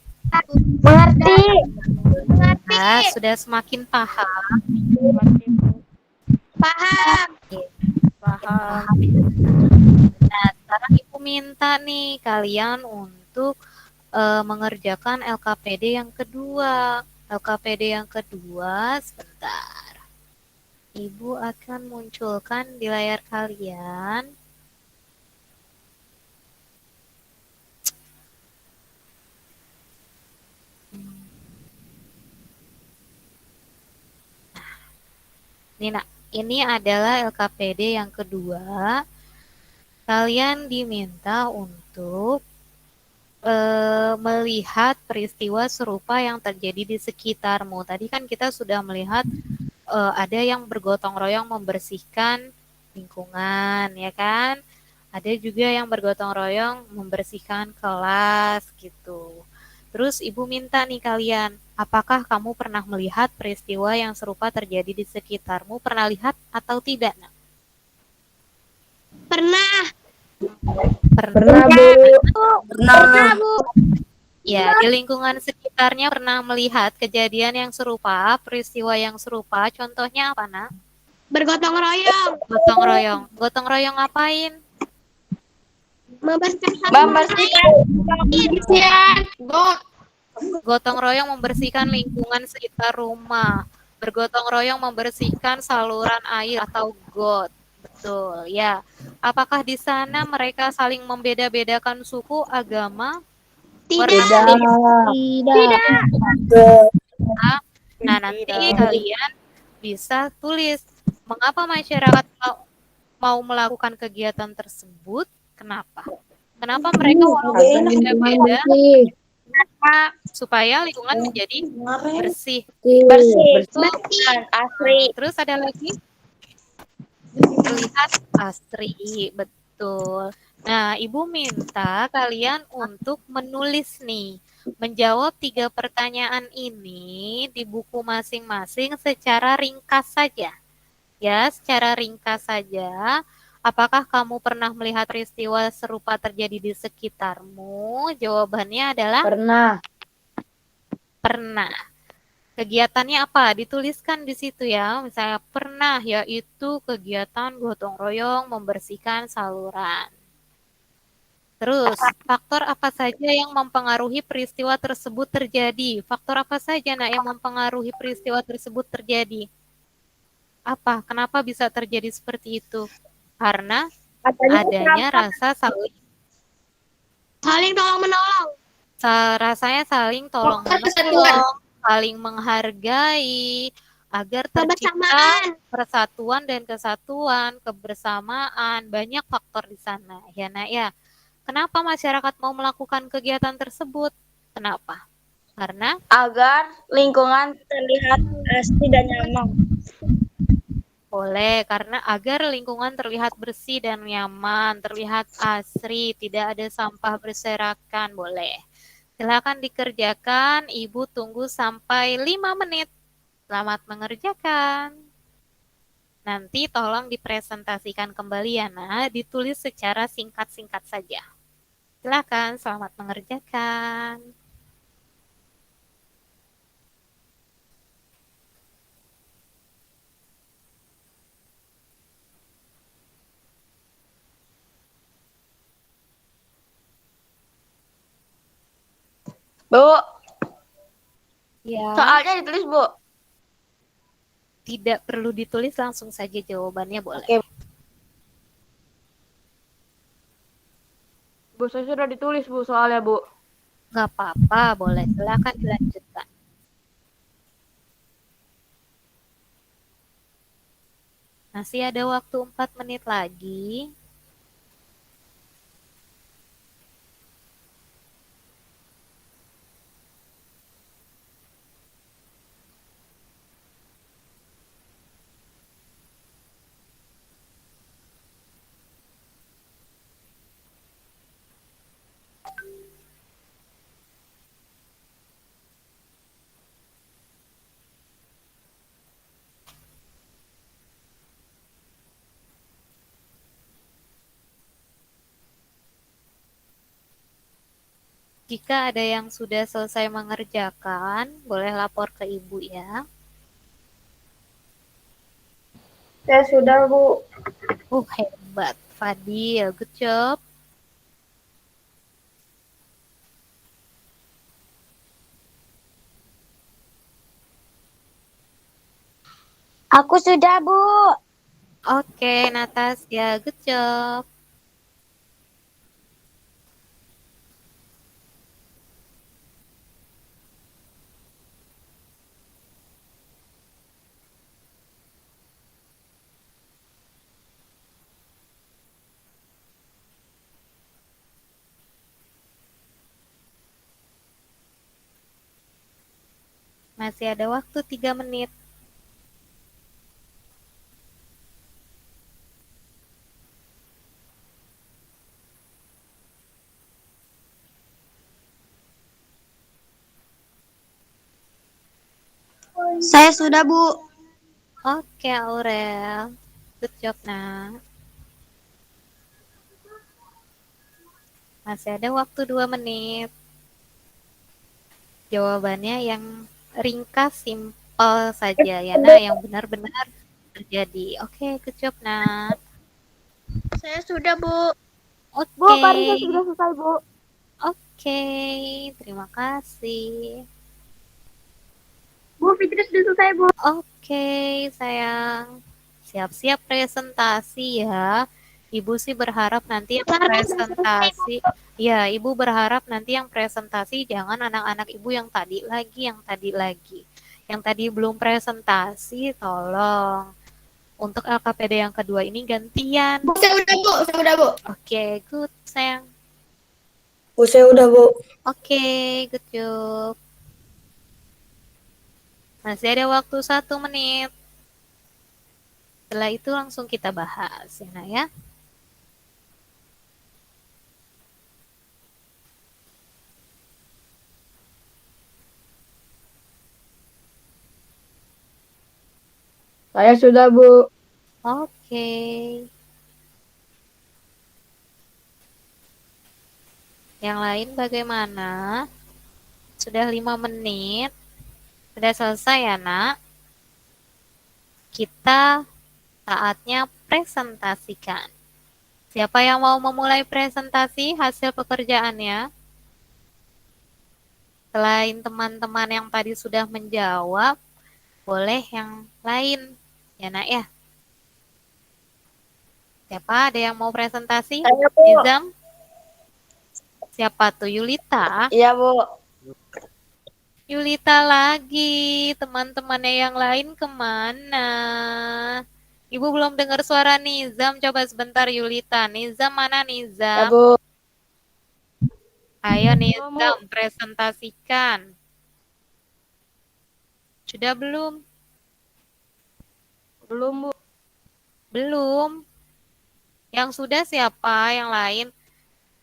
Mengerti. Nah, sudah semakin paham. Paham. Paham. Nah, sekarang Ibu minta nih kalian untuk mengerjakan LKPD yang kedua. LKPD yang kedua, sebentar. Ibu akan munculkan di layar kalian. Ini adalah LKPD yang kedua. Kalian diminta untuk melihat peristiwa serupa yang terjadi di sekitarmu. Tadi kan kita sudah melihat ada yang bergotong royong membersihkan lingkungan, ya kan? Ada juga yang bergotong royong membersihkan kelas gitu. Terus Ibu minta nih kalian, apakah kamu pernah melihat peristiwa yang serupa terjadi di sekitarmu? Pernah lihat atau tidak? Nah? Pernah. Pernah, Bu. Pernah, Bu. Ya, di lingkungan sekitarnya pernah melihat kejadian yang serupa, peristiwa yang serupa. Contohnya apa, Nak? Bergotong royong. Gotong royong. Gotong royong ngapain? Membersihkan Gotong royong membersihkan lingkungan sekitar rumah. Bergotong royong membersihkan saluran air atau got. Betul, ya. Apakah di sana mereka saling membeda-bedakan suku, agama, warna kulit? Tidak. Nah, nanti kalian bisa tulis mengapa masyarakat mau melakukan kegiatan tersebut, kenapa? Kenapa mereka walaupun beda-beda supaya lingkungan menjadi bersih. Bersih. Itu, Asri. terus ada lagi terlihat asri, betul. Nah, Ibu minta kalian untuk menulis nih, menjawab 3 pertanyaan ini di buku masing-masing secara ringkas saja. Ya, secara ringkas saja. Apakah kamu pernah melihat peristiwa serupa terjadi di sekitarmu? Jawabannya adalah Pernah. pernah. Kegiatannya apa? Dituliskan di situ ya. Misalnya pernah, yaitu kegiatan gotong royong membersihkan saluran. Terus, faktor apa saja yang mempengaruhi peristiwa tersebut terjadi? Faktor apa saja, Nak, yang mempengaruhi peristiwa tersebut terjadi? Apa? Kenapa bisa terjadi seperti itu? Karena adanya rasa saling Tolong menolong. rasanya saling tolong menolong, saling menghargai, agar tercipta Kebersamaan. persatuan dan kesatuan, kebersamaan, banyak faktor di sana, ya Nak ya. Kenapa masyarakat mau melakukan kegiatan tersebut? Kenapa? Karena Agar lingkungan terlihat asri dan nyaman. boleh, karena agar lingkungan terlihat bersih dan nyaman, terlihat asri, tidak ada sampah berserakan, boleh. Silakan dikerjakan, Ibu tunggu sampai 5 menit. Selamat mengerjakan. Nanti tolong dipresentasikan kembali ya, Nak, ditulis secara singkat-singkat saja. Silakan, selamat mengerjakan. Bu, Ya, soalnya ditulis, Bu. tidak perlu ditulis, langsung saja jawabannya boleh. Oke. Bu, saya sudah ditulis, Bu, soalnya, Bu. Nggak apa-apa, boleh. Silakan dilanjutkan. Masih ada waktu 4 menit lagi. Jika ada yang sudah selesai mengerjakan, boleh lapor ke Ibu ya. Saya sudah, Bu. Hebat. Fadil, good job. Aku sudah, Bu. Oke, Natasha, good job. Masih ada waktu 3 menit. Saya sudah, Bu. Oke, Aurel. Good job, Nak. Masih ada waktu 2 menit. Jawabannya yang ringkas, simpel saja ya, Nak, yang benar-benar terjadi. Oke, good job, Nak. Saya sudah, Bu. Oke. Karisa sudah selesai, Bu. Oke, terima kasih. Bu, Fitri sudah selesai, Bu. Oke, sayang. Siap-siap presentasi ya. Ibu sih berharap nanti yang presentasi, ya, Ibu berharap nanti yang presentasi jangan anak-anak Ibu yang tadi lagi. Yang tadi belum presentasi, tolong. Untuk LKPD yang kedua ini gantian. Bu, saya udah, Bu. Oke, good, sayang. Bu, saya udah, Bu. Oke, good job. Masih ada waktu 1 menit. Setelah itu langsung kita bahas ya, Nak ya. Saya sudah, Bu. Oke. Yang lain bagaimana? Sudah 5 menit. Sudah selesai ya, Nak? Kita saatnya presentasikan. Siapa yang mau memulai presentasi hasil pekerjaannya? Selain teman-teman yang tadi sudah menjawab, boleh yang lain. Ya, Nak ya? Siapa ada yang mau presentasi? Saya, Bu. Nizam? Siapa tuh? Yulita? Iya, Bu. Yulita lagi. Teman-temannya yang lain kemana? Ibu belum dengar suara Nizam. Coba sebentar Yulita. Nizam mana Ya, Nizam? Bu. Ayo Nizam, presentasikan. Sudah belum? Belum, Bu. Belum. Yang sudah siapa? Yang lain?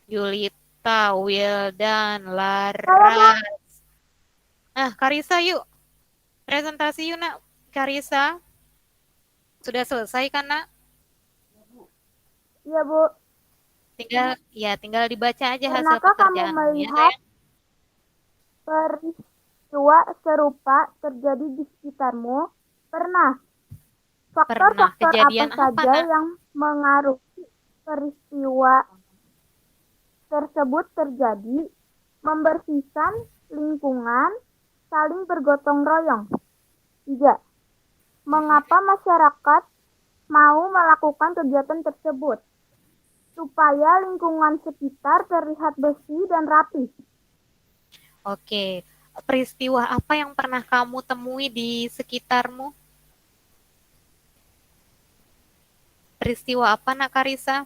Yulita, Wildan, Laras. Nah, Karisa yuk. Presentasi yuk, Nak. Karisa. Sudah selesai kan, Nak? Iya, Bu. Tinggal dibaca aja hasil Pernahkah kamu pekerjaan. melihat peristiwa serupa terjadi di sekitarmu? Pernah. Pernah. Faktor-faktor Kejadian apa apa, saja Nak? yang mengaruhi peristiwa tersebut terjadi? Membersihkan lingkungan, saling bergotong royong. 3. Mengapa masyarakat mau melakukan kegiatan tersebut? Supaya lingkungan sekitar terlihat bersih dan rapi. Oke. Peristiwa apa yang pernah kamu temui di sekitarmu? Peristiwa apa, Nak Karisa?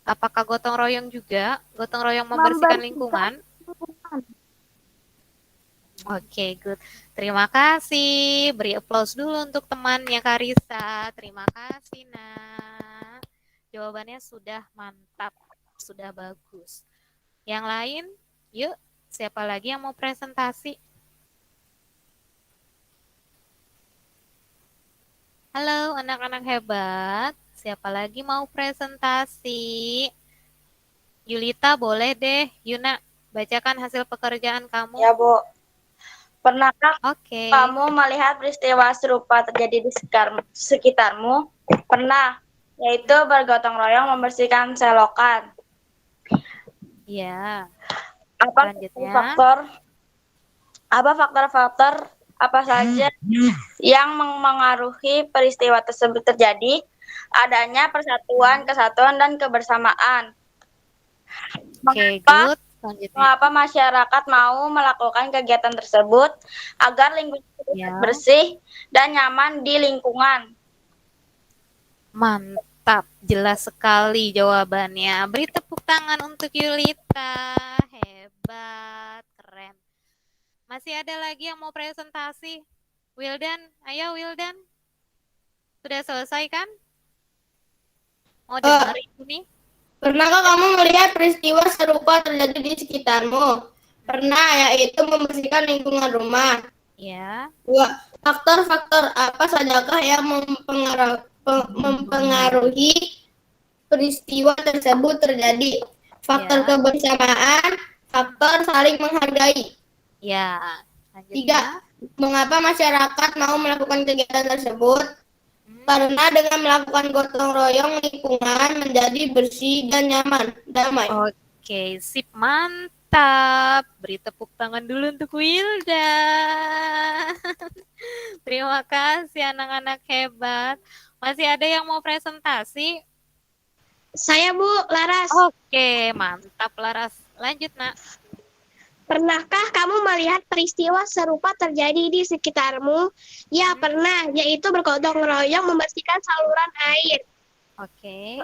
Apakah gotong royong juga? Gotong royong membersihkan lingkungan? Oke, good. Terima kasih. Beri aplaus dulu untuk temannya Karisa. Terima kasih, Nak. Jawabannya sudah mantap, sudah bagus. Yang lain, yuk, siapa lagi yang mau presentasi? Halo, anak-anak hebat. Siapa lagi mau presentasi? Yulita, boleh deh. Yuna, bacakan hasil pekerjaan kamu. Ya, Bu. Pernahkah Oke. kamu melihat peristiwa serupa terjadi di sekitarmu? Pernah, yaitu bergotong royong membersihkan selokan. Ya. Apa Selanjutnya. faktor-faktor apa saja yang mengaruhi peristiwa tersebut terjadi? Adanya persatuan, kesatuan, dan kebersamaan. Oke, good. Selanjutnya. Mengapa masyarakat mau melakukan kegiatan tersebut agar lingkungan Ya. bersih dan nyaman di lingkungan? Mantap, jelas sekali jawabannya. Beri tepuk tangan untuk Yulita. Hebat, keren. Masih ada lagi yang mau presentasi? Wildan, ayo Wildan. Sudah selesai kan? Mau dengar ini? Pernahkah kamu melihat peristiwa serupa terjadi di sekitarmu? Pernah, yaitu membersihkan lingkungan rumah. Ya. 2. Faktor-faktor apa sajakah yang mempengaruhi peristiwa tersebut terjadi? faktor Ya. kebersamaan, faktor saling menghargai. Ya, Tiga, selanjutnya. mengapa masyarakat mau melakukan kegiatan tersebut? Karena dengan melakukan gotong royong lingkungan menjadi bersih dan nyaman, damai. Oke, sip, mantap. Beri tepuk tangan dulu untuk Wilda. Terima kasih anak-anak hebat. Masih ada yang mau presentasi? Saya Bu Laras. Oke, mantap Laras. Lanjut, Nak. Pernahkah kamu melihat peristiwa serupa terjadi di sekitarmu? Ya, pernah, yaitu bergotong royong membersihkan saluran air. Oke.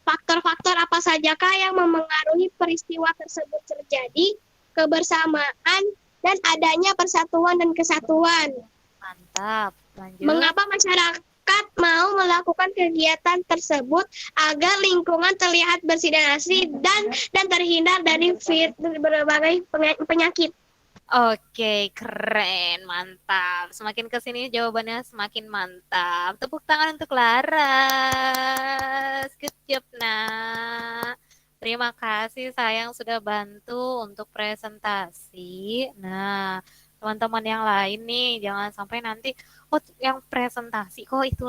Faktor-faktor apa sajakah yang memengaruhi peristiwa tersebut terjadi? Kebersamaan dan adanya persatuan dan kesatuan. Mantap. Lanjut. Mengapa masyarakat mau melakukan kegiatan tersebut agar lingkungan terlihat bersih dan asri dan terhindar dari berbagai penyakit? Oke, keren, mantap. Semakin kesini jawabannya semakin mantap. Tepuk tangan untuk Laras. Good job, Nak. Terima kasih sayang sudah bantu untuk presentasi. Nah, teman-teman yang lain nih, jangan sampai nanti, oh yang presentasi, kok itu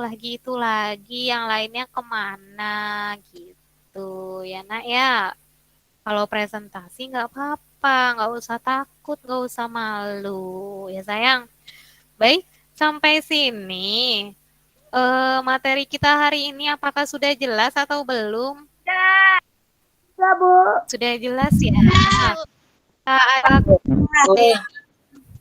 lagi, yang lainnya kemana gitu. Ya, Nak ya. Kalau presentasi nggak apa-apa, nggak usah takut, nggak usah malu, ya sayang. Baik, sampai sini materi kita hari ini apakah sudah jelas atau belum? Ya, Bu. Sudah jelas ya?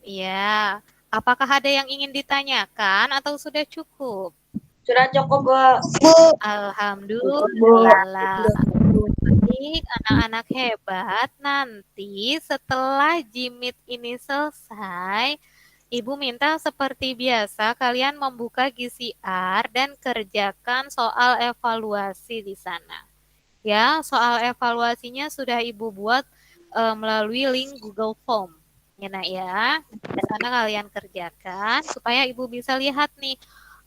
Iya. Apakah ada yang ingin ditanyakan atau sudah cukup? Sudah cukup, Bu. Alhamdulillah. Baik, anak-anak hebat, nanti setelah Jimit ini selesai, Ibu minta seperti biasa kalian membuka GCR dan kerjakan soal evaluasi di sana. Ya, soal evaluasinya sudah Ibu buat melalui link Google Form. Ya, Nak ya. Di sana kalian kerjakan supaya Ibu bisa lihat nih,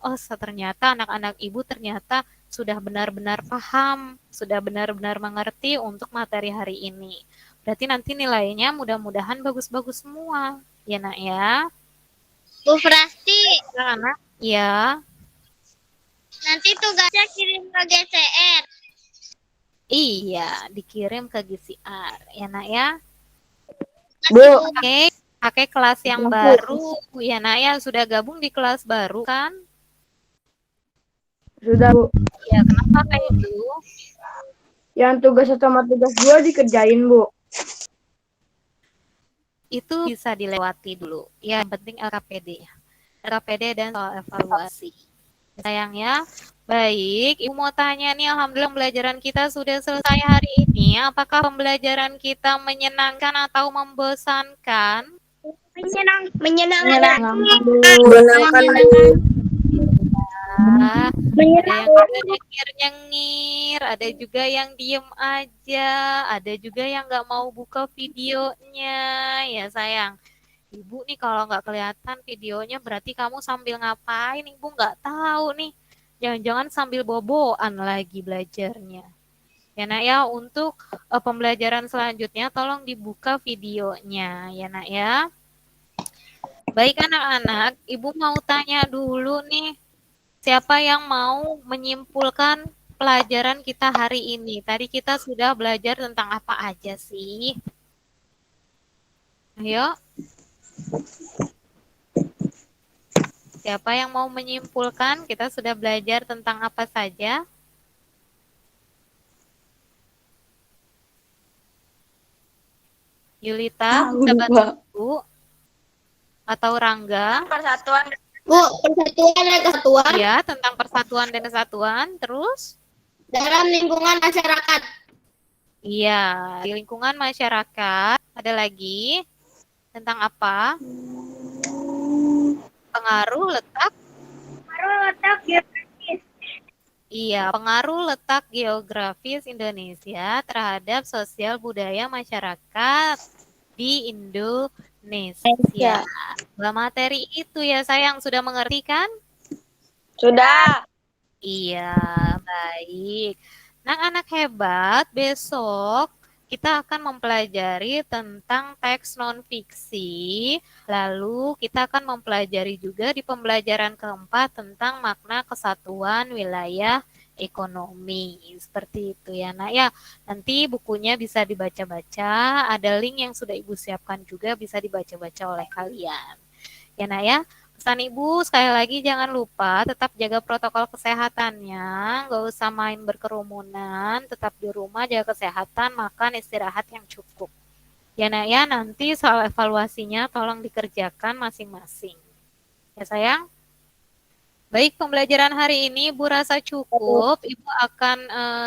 oh ternyata anak-anak Ibu ternyata sudah benar-benar paham, sudah benar-benar mengerti untuk materi hari ini. Berarti nanti nilainya mudah-mudahan bagus-bagus semua. Ya, Nak ya. Bu Prasti, Anak-anak, ya. nanti tugasnya kirim ke GCR. Iya, dikirim ke GCR. Ya, Nak ya. Bu, Oke, pakai kelas yang baru. Ya, Nak ya, sudah gabung di kelas baru kan? sudah Bu. Iya, kenapa kayak itu? Yang tugas sama tugas 2 dikerjain, Bu. Itu bisa dilewati dulu. Ya, yang penting LKPD. LKPD dan soal evaluasi. Sayang ya. Baik, Ibu mau tanya nih, alhamdulillah pembelajaran kita sudah selesai hari ini. Apakah pembelajaran kita menyenangkan atau membosankan? Menyenangkan. Nah, ada yang udah nyengir-nyengir, ada juga yang diem aja, ada juga yang nggak mau buka videonya, ya sayang. Ibu nih kalau nggak kelihatan videonya berarti kamu sambil ngapain, Ibu nggak tahu nih. Jangan-jangan sambil boboan lagi belajarnya. Ya Nak ya, untuk pembelajaran selanjutnya tolong dibuka videonya, ya Nak ya. Baik anak-anak, Ibu mau tanya dulu nih. Siapa yang mau menyimpulkan pelajaran kita hari ini? Tadi kita sudah belajar tentang apa aja sih? Ayo. Siapa yang mau menyimpulkan? Kita sudah belajar tentang apa saja? Yulita, bisa bantu? Atau Rangga? Persatuan. Bu, persatuan dan kesatuan Ya, tentang persatuan dan kesatuan. Terus? dalam lingkungan masyarakat. Iya, di lingkungan masyarakat. Ada lagi? Tentang apa? Pengaruh letak? geografis. Iya, pengaruh letak geografis Indonesia terhadap sosial budaya masyarakat di Indonesia. Dua materi itu ya sayang, sudah mengerti kan? Sudah. Iya, baik. Anak-anak hebat, besok kita akan mempelajari tentang teks non-fiksi, lalu kita akan mempelajari juga di pembelajaran keempat tentang makna kesatuan wilayah ekonomi. Seperti itu ya, Nak ya. Nanti bukunya bisa dibaca-baca, ada link yang sudah Ibu siapkan juga bisa dibaca-baca oleh kalian. Ya, Nak ya. Pesan Ibu, sekali lagi jangan lupa tetap jaga protokol kesehatannya, nggak usah main berkerumunan, tetap di rumah, jaga kesehatan, makan, istirahat yang cukup. Ya, Nak ya, nanti soal evaluasinya tolong dikerjakan masing-masing. Ya, sayang? Baik, pembelajaran hari ini Ibu rasa cukup. Ibu akan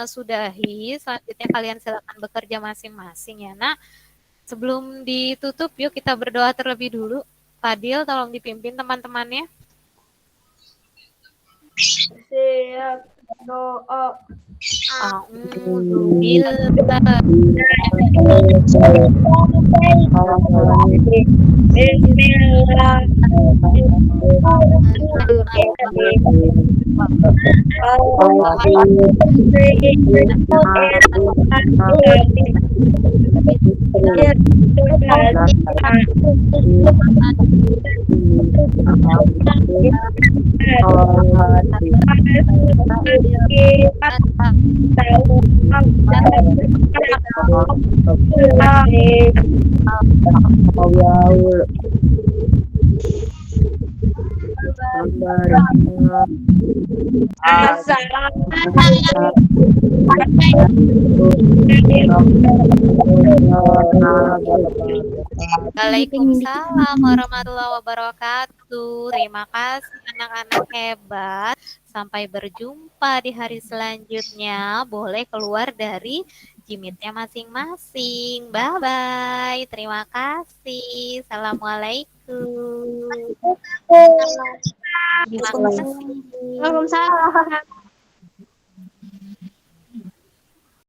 sudahi, selanjutnya kalian silakan bekerja masing-masing ya, Nak. Sebelum ditutup, yuk kita berdoa terlebih dulu. Fadil, tolong dipimpin teman-temannya. Siap doa. Waalaikumsalam warahmatullahi wabarakatuh. Terima kasih anak-anak hebat. Sampai berjumpa di hari selanjutnya. Boleh keluar dari jimitnya masing-masing. Bye-bye. Terima kasih. Assalamualaikum. Terima kasih. Waalaikumsalam.